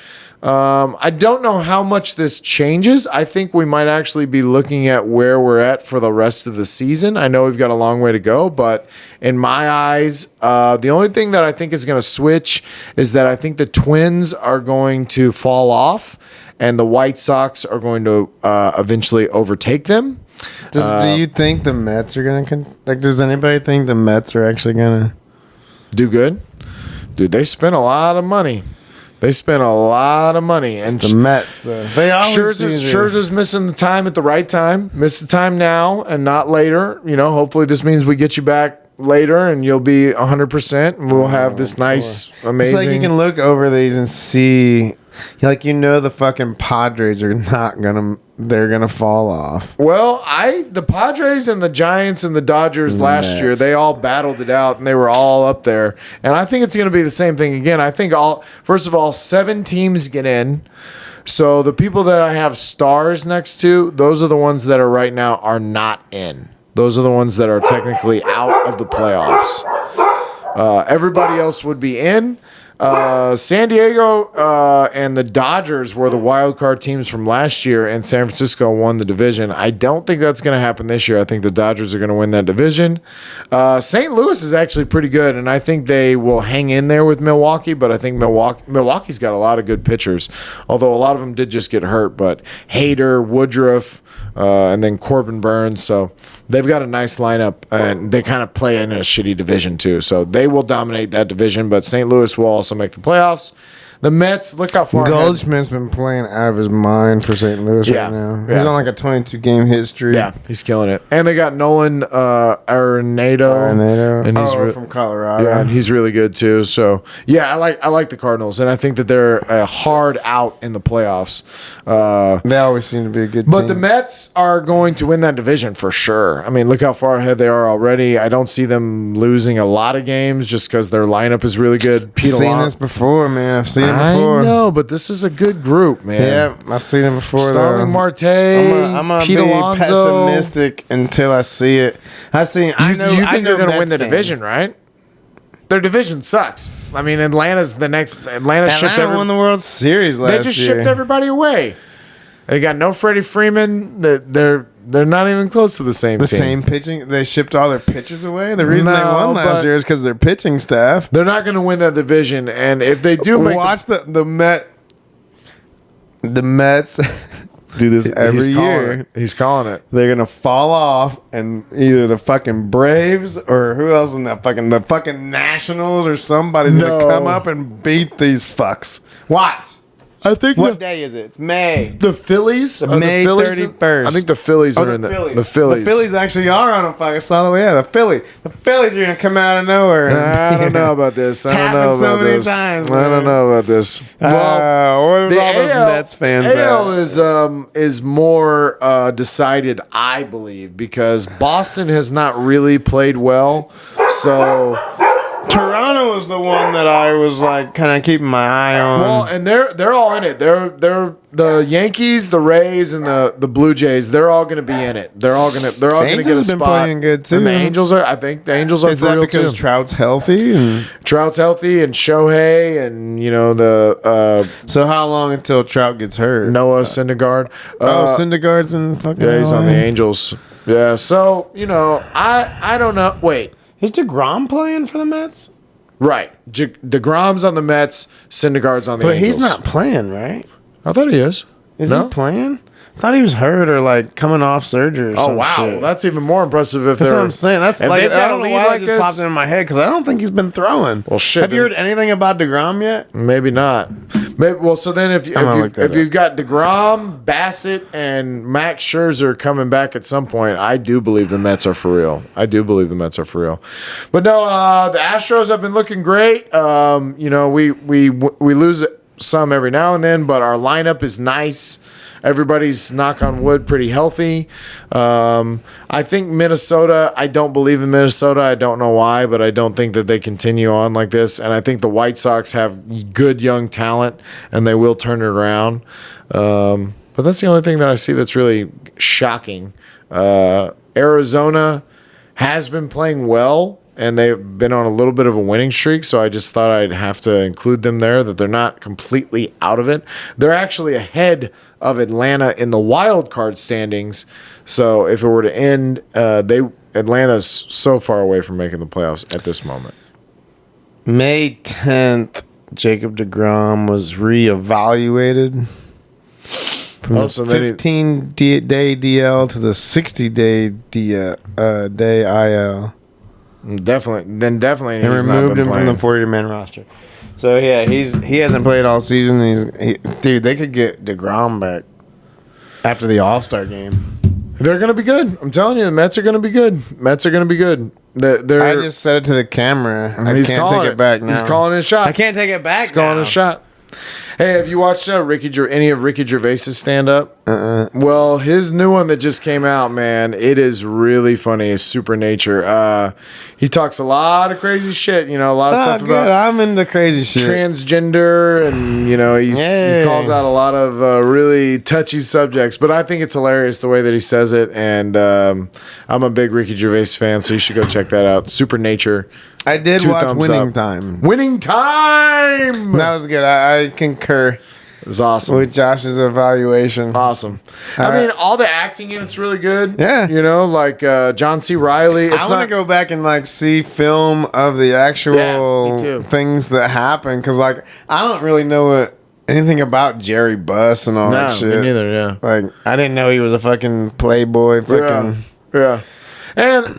I don't know how much this changes. I think we might actually be looking at where we're at for the rest of the season. I know we've got a long way to go, but in my eyes, the only thing that I think is going to switch is that I think the Twins are going to fall off and the White Sox are going to eventually overtake them. Do you think the Mets are gonna does anybody think the Mets are actually gonna Do good? Dude, they spent a lot of money. And the Mets though? They always do this. Scherzer's missing the time at the right time. Miss the time now and not later. You know, hopefully this means we get you back later and you'll be 100% and we'll have this nice, amazing. It's like you can look over these and see, the fucking Padres are they're gonna fall off. Well, the Padres and the Giants and the Dodgers last year, they all battled it out and they were all up there. And I think it's going to be the same thing again. I think first of all, 7 teams get in. So the people that I have stars next to, those are the ones that are right now are not in. Those are the ones that are technically out of the playoffs. Everybody else would be in. San Diego and the Dodgers were the wild card teams from last year, and San Francisco won the division. I don't think that's going to happen this year. I think the Dodgers are going to win that division. St. Louis is actually pretty good, and I think they will hang in there with Milwaukee, but I think Milwaukee's got a lot of good pitchers, although a lot of them did just get hurt, but Hader, Woodruff, and then Corbin Burns, so they've got a nice lineup, and they kind of play in a shitty division too. So they will dominate that division, but St. Louis will also make the playoffs. The Mets, look how far Goldschmidt's been playing out of his mind for St. Louis right now. He's on like a 22-game hit streak. Yeah, he's killing it. And they got Nolan Arenado. And he's from Colorado. Yeah, and he's really good too. So yeah, I like the Cardinals, and I think that they're a hard out in the playoffs. They always seem to be a good team. But the Mets are going to win that division for sure. I mean, look how far ahead they are already. I don't see them losing a lot of games just because their lineup is really good. I've seen this before, man. I've seen it before. I know, but this is a good group, man. Yeah, I've seen it before. Starling Marte, I'm gonna Pete be Alonso. pessimistic until I see it. You think they're going to win the division, right? Their division sucks. I mean, Atlanta won the World Series last year. They just shipped everybody away. They got no Freddie Freeman. They're not even close to the same team. Same pitching. They shipped all their pitchers away. The reason they won last year is because of their pitching staff. They're not going to win that division, and if they do, watch the Mets do this every year. He's calling it. They're gonna fall off, and either the fucking Braves or who else in that the fucking Nationals or somebody's gonna come up and beat these fucks. Watch. I think what day is it? It's May. The Phillies? May 31st. I think the Phillies are in the Phillies. The Phillies actually are on a fucking solid way. Yeah, the Phillies are gonna come out of nowhere. I don't know about this. I don't know about this. I don't know about this. Well, what are all those Mets fans AL is more decided, I believe, because Boston has not really played well. So Toronto was the one that I was like kind of keeping my eye on. Well, and they're all in it. They're the Yankees, the Rays, and the Blue Jays. They're all going to be in it. They're all going to get a Angels have been spot. playing good too. And the Angels are. I think the Angels are Is for that real because too. Trout's healthy? Trout's healthy, and Shohei, and the So how long until Trout gets hurt? Noah Syndergaard. Syndergaard's in fucking. Yeah, he's on the LA. Angels. Yeah, so I don't know. Wait, Is DeGrom playing for the Mets? right? DeGrom's on the Mets. Syndergaard's on the But Angels. he's not playing, right? I thought he is. Is No? he playing? I thought he was hurt or like coming off surgery. Or Oh some wow, shit. well, that's even more impressive. If That's they're what I'm saying. That's if like they've I got don't a know lead why like that just this. popped in my head because I don't think he's been throwing. Well, shit. Have you heard anything about DeGrom yet? Maybe not. Well, so then if gonna look that you've got DeGrom, Bassett, and Max Scherzer coming back at some point, I do believe the Mets are for real. But no, the Astros have been looking great. We lose some every now and then, but our lineup is nice. Everybody's, knock on wood, pretty healthy. I think Minnesota, I don't believe in Minnesota. I don't know why, but I don't think that they continue on like this. And I think the White Sox have good young talent, and they will turn it around. But that's the only thing that I see that's really shocking. Arizona has been playing well, and they've been on a little bit of a winning streak, so I just thought I'd have to include them there, that they're not completely out of it. They're actually ahead of Atlanta in the wild card standings, so if it were to end, Atlanta's so far away from making the playoffs at this moment. May 10th, Jacob DeGrom was reevaluated from the so then 15-day DL to the 60-day day IL. Definitely And he's not removed been him from playing. the 40-man roster. So yeah, he hasn't played all season. Dude, they could get DeGrom back after the All-Star game. They're going to be good. I'm telling you, the Mets are going to be good. I just said it to the camera. I can't take it back now. He's calling his shot. I can't take it back. He's calling his shot. Hey, have you watched any of Ricky Gervais's stand-up? Well, his new one that just came out, man, it is really funny. It's Supernature. He talks a lot of crazy shit, a lot of stuff about I'm into crazy shit. transgender, and he calls out a lot of really touchy subjects. But I think it's hilarious the way that he says it, and I'm a big Ricky Gervais fan, so you should go check that out. Supernature. I did 2 watch thumbs Winning up. Time. Winning Time. That was good. I concur It was awesome. with Josh's evaluation. Awesome. All I right. mean, all the acting in it's really good. Yeah. Like John C. Reilly. I want to go back and see film of the actual Yeah, me too. things that happen because I don't really know anything about Jerry Buss and all that shit. Me neither. Yeah. I didn't know he was a fucking playboy, fucking Yeah. And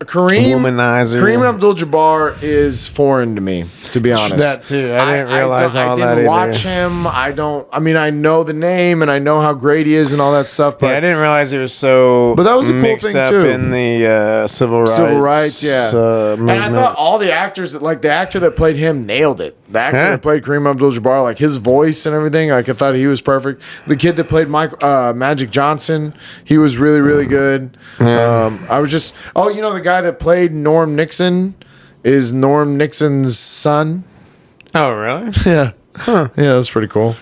Kareem womanizer. Kareem Abdul-Jabbar is foreign to me, to be honest. That too. I didn't realize all that I didn't either. watch him. I know the name and I know how great he is and all that stuff. But I didn't realize he was so. But that was a cool mixed thing, up too. in the civil rights. Yeah. And I movement. thought all the actors, the actor that played him nailed it. The actor Yeah. that played Kareem Abdul-Jabbar, his voice and everything, I thought he was perfect. The kid that played Magic Johnson, he was really, really good. I was just, the guy that played Norm Nixon is Norm Nixon's son. Oh really? Yeah. Yeah, that's pretty cool.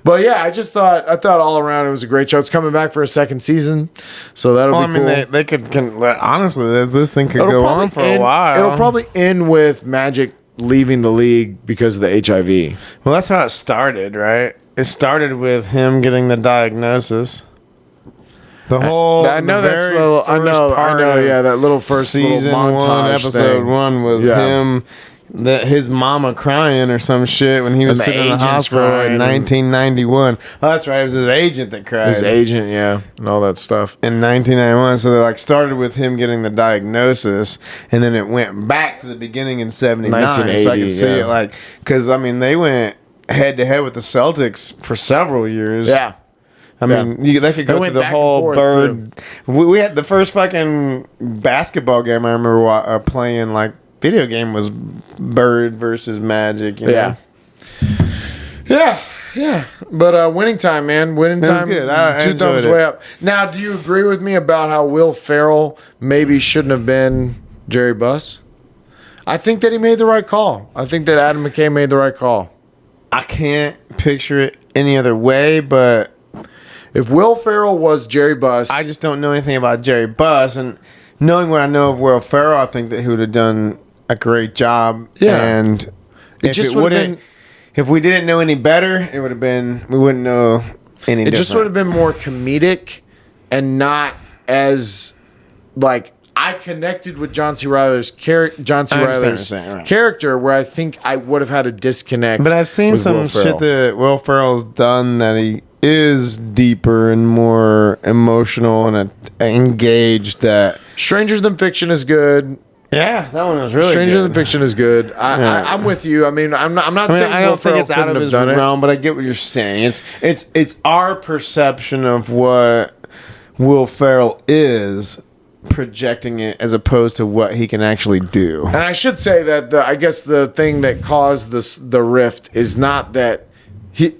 But yeah, I thought all around it was a great show. It's coming back for a second season, so that'll be cool. They could honestly, this thing could It'll go probably on for a while. It'll probably end with Magic leaving the league because of the HIV. Well, that's how it started, right? It started with him getting the diagnosis. The whole I know that's very little. I first know. part of Yeah, that little first season little montage 1, episode thing. 1 was him. His mama crying or some shit when he was And the sitting in the agent's hospital crying. in 1991. Oh, that's right. It was his agent that cried. His agent, yeah, and all that stuff. In 1991, so they started with him getting the diagnosis, and then it went back to the beginning in '79. So I 1980, could see yeah. it because they went head to head with the Celtics for several years. Yeah. I mean, they could go went through the back and whole forth, bird. We had the first fucking basketball game I remember playing. Video game was Bird versus Magic. You know? Yeah. But winning time, man. Winning was time. good. I 2 enjoyed thumbs it. way up. Now, do you agree with me about how Will Ferrell maybe shouldn't have been Jerry Buss? I think that he made the right call. I think that Adam McKay made the right call. I can't picture it any other way, but If Will Ferrell was Jerry Buss, I just don't know anything about Jerry Buss. And knowing what I know of Will Ferrell, I think that he would have done a great job. Yeah. And if we didn't know any better, it would have been, we wouldn't know any different. it just would have been more comedic and not as like I connected with John C. Reilly's character, where I think I would have had a disconnect. But I've seen with some Will Ferrell. shit that Will Ferrell's done that he is deeper and more emotional and engaged. That Stranger Than Fiction is good. yeah, that one was really Stranger good. Than Fiction is good. I'm with you. I mean, I'm not saying I Will don't think Ferrell it's out of couldn't have his done it. realm, but I get what you're saying. It's our perception of what Will Ferrell is, projecting it as opposed to what he can actually do. And I should say that I guess the thing that caused the rift is not that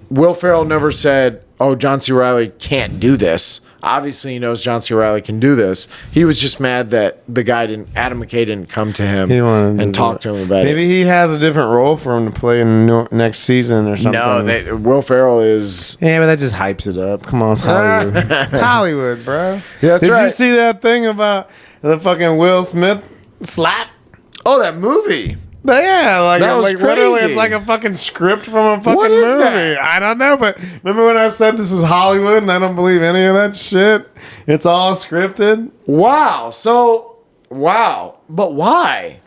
Will Ferrell never said, "Oh, John C. Reilly can't do this." Obviously, he knows John C. Reilly can do this. He was just mad that Adam McKay didn't come to him and talk to him about it. Maybe he has a different role for him to play in next season or something. No, Will Ferrell is. Yeah, but that just hypes it up. Come on, it's Hollywood. It's Hollywood, bro. Yeah, that's Did right. you see that thing about the fucking Will Smith slap? Oh, that movie. Yeah, That was literally, crazy. it's like a fucking script from a fucking What is movie. that? I don't know, but remember when I said this is Hollywood and I don't believe any of that shit? It's all scripted. Wow. But why?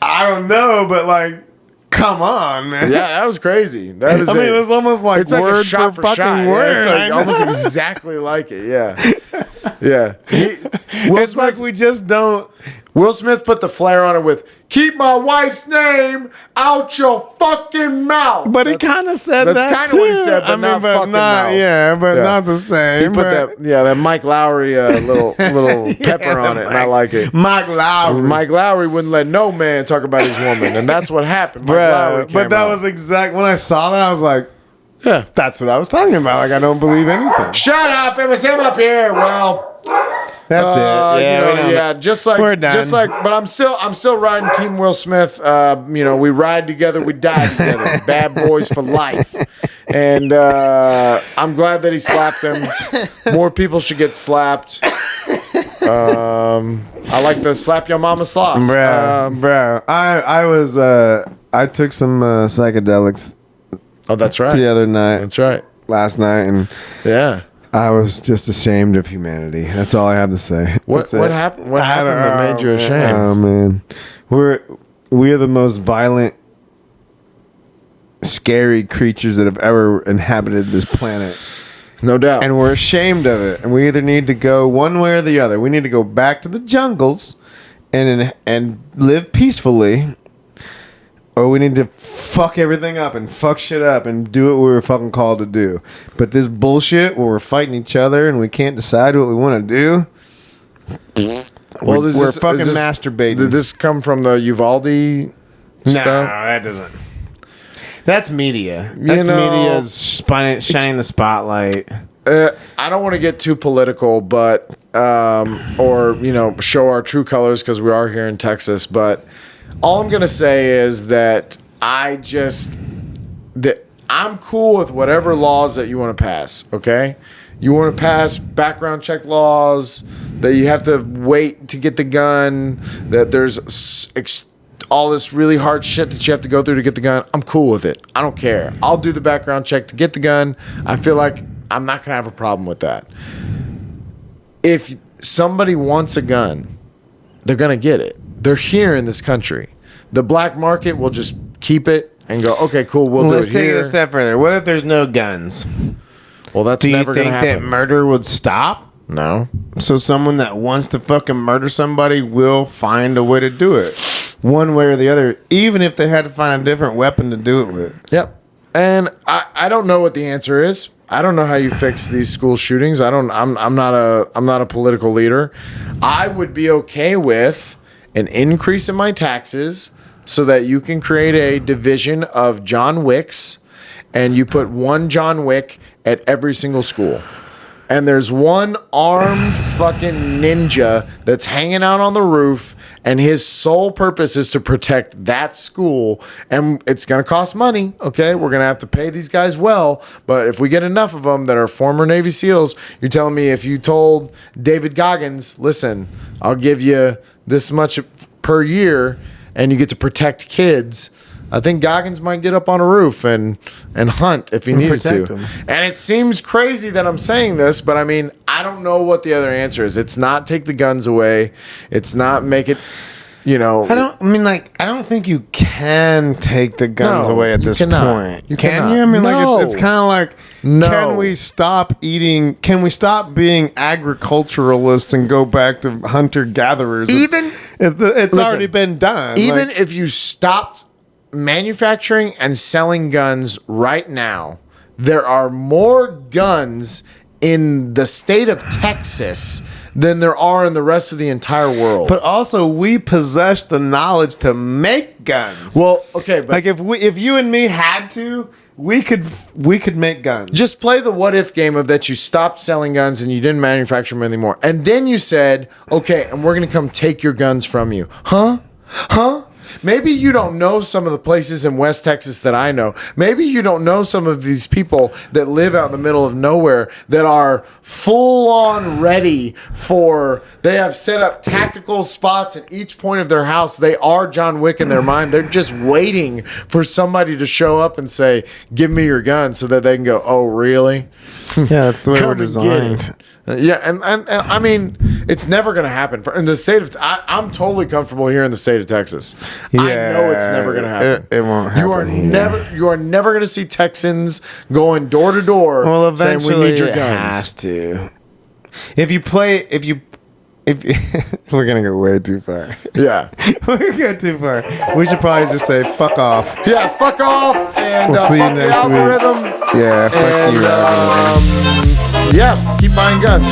I don't know, but like, come on, man. Yeah, that was crazy. That is. I mean, it was almost like it's like word a shot for for fucking shot. word. Yeah, it's I like know. almost exactly like it. Yeah. Yeah. It's like we just don't. Will Smith put the flair on it with "Keep my wife's name out your fucking mouth." But he kind of said that's that kind of too. what he said, but not fucking mouth. Yeah, but Yeah. not the same. He put that Mike Lowry little pepper on it, and I like it. Mike Lowry. Mike Lowry wouldn't let no man talk about his woman, and that's what happened. Mike Lowry Bruh, came but that out. was exact. When I saw that, I was like, Yeah. that's what I was talking about. Like, I don't believe anything. Shut up! It was him up here. Well, That's it. Yeah, just like, We're done. but I'm still riding Team Will Smith. We ride together, we die together. Bad boys for life. And I'm glad that he slapped him. More people should get slapped. I like the slap your mama sauce. Bro. I took some psychedelics Oh, that's right. the other night. That's right. Last night, and Yeah. I was just ashamed of humanity. That's all I have to say. What happened? What happened that made you ashamed? Oh man, we are the most violent, scary creatures that have ever inhabited this planet, No doubt. and we're ashamed of it. And we either need to go one way or the other. We need to go back to the jungles and live peacefully, or we need to fuck everything up and fuck shit up and do what we were fucking called to do. But this bullshit where we're fighting each other and we can't decide what we want to do. well, we're fucking masturbating. Did this come from the Uvalde stuff? that doesn't. That's media. That's media's shining the spotlight. I don't want to get too political, but or show our true colors because we are here in Texas. But all I'm gonna say is that I'm cool with whatever laws that you want to pass. Okay, you want to pass background check laws that you have to wait to get the gun. That there's all this really hard shit that you have to go through to get the gun. I'm cool with it. I don't care. I'll do the background check to get the gun. I feel like I'm not going to have a problem with that. If somebody wants a gun, they're going to get it. They're here in this country. The black market will just keep it and go, okay, cool, we'll do Let's it take here. it a step further. What if there's no guns? Well, that's Do you never going to think that happen. murder would stop? No. So someone that wants to fucking murder somebody will find a way to do it, one way or the other, even if they had to find a different weapon to do it with. Yep. And I don't know what the answer is. I don't know how you fix these school shootings. I'm not a political leader. I would be okay with an increase in my taxes so that you can create a division of John Wicks and you put one John Wick at every single school. And there's one armed fucking ninja that's hanging out on the roof and his sole purpose is to protect that school, and it's going to cost money. Okay, we're going to have to pay these guys well, but if we get enough of them that are former Navy SEALs, you're telling me if you told David Goggins, listen, I'll give you this much per year, and you get to protect kids. I think Goggins might get up on a roof and hunt if he needed to. Him. And it seems crazy that I'm saying this, but I mean, I don't know what the other answer is. It's not take the guns away. It's not make it, I don't think you can take the guns No, away at you this cannot. point. You Can cannot. you? I mean, No. it's kind of like, No. can we stop eating? Can we stop being agriculturalists and go back to hunter gatherers? Even- it's Listen, already been done. Even Like, if you stopped manufacturing and selling guns right now, there are more guns in the state of Texas than there are in the rest of the entire world. but also we possess the knowledge to make guns. well, okay, but like if you and me had to, we could make guns. just play the what if game of that you stopped selling guns and you didn't manufacture them anymore. And then you said, okay, and we're going to come take your guns from you. Huh? Maybe you don't know some of the places in West Texas that I know. Maybe you don't know some of these people that live out in the middle of nowhere that are full on ready for, they have set up tactical spots at each point of their house. They are John Wick in their mind. They're just waiting for somebody to show up and say, give me your gun, so that they can go, oh, really? Yeah, that's the way we're Come and get designed. it. Yeah, and I mean, it's never going to happen. In the state of, I'm totally comfortable here in the state of Texas. I know it's never going to happen. It won't happen. You are never going to see Texans going door to door Well, saying eventually we need your it has guns. to. If we're gonna go way too far. Yeah, We're gonna go too far. We should probably just say fuck off. yeah. Fuck off, and We'll see you fuck the next week. algorithm. Yeah, fuck And you. Algorithm. yeah, keep buying guns.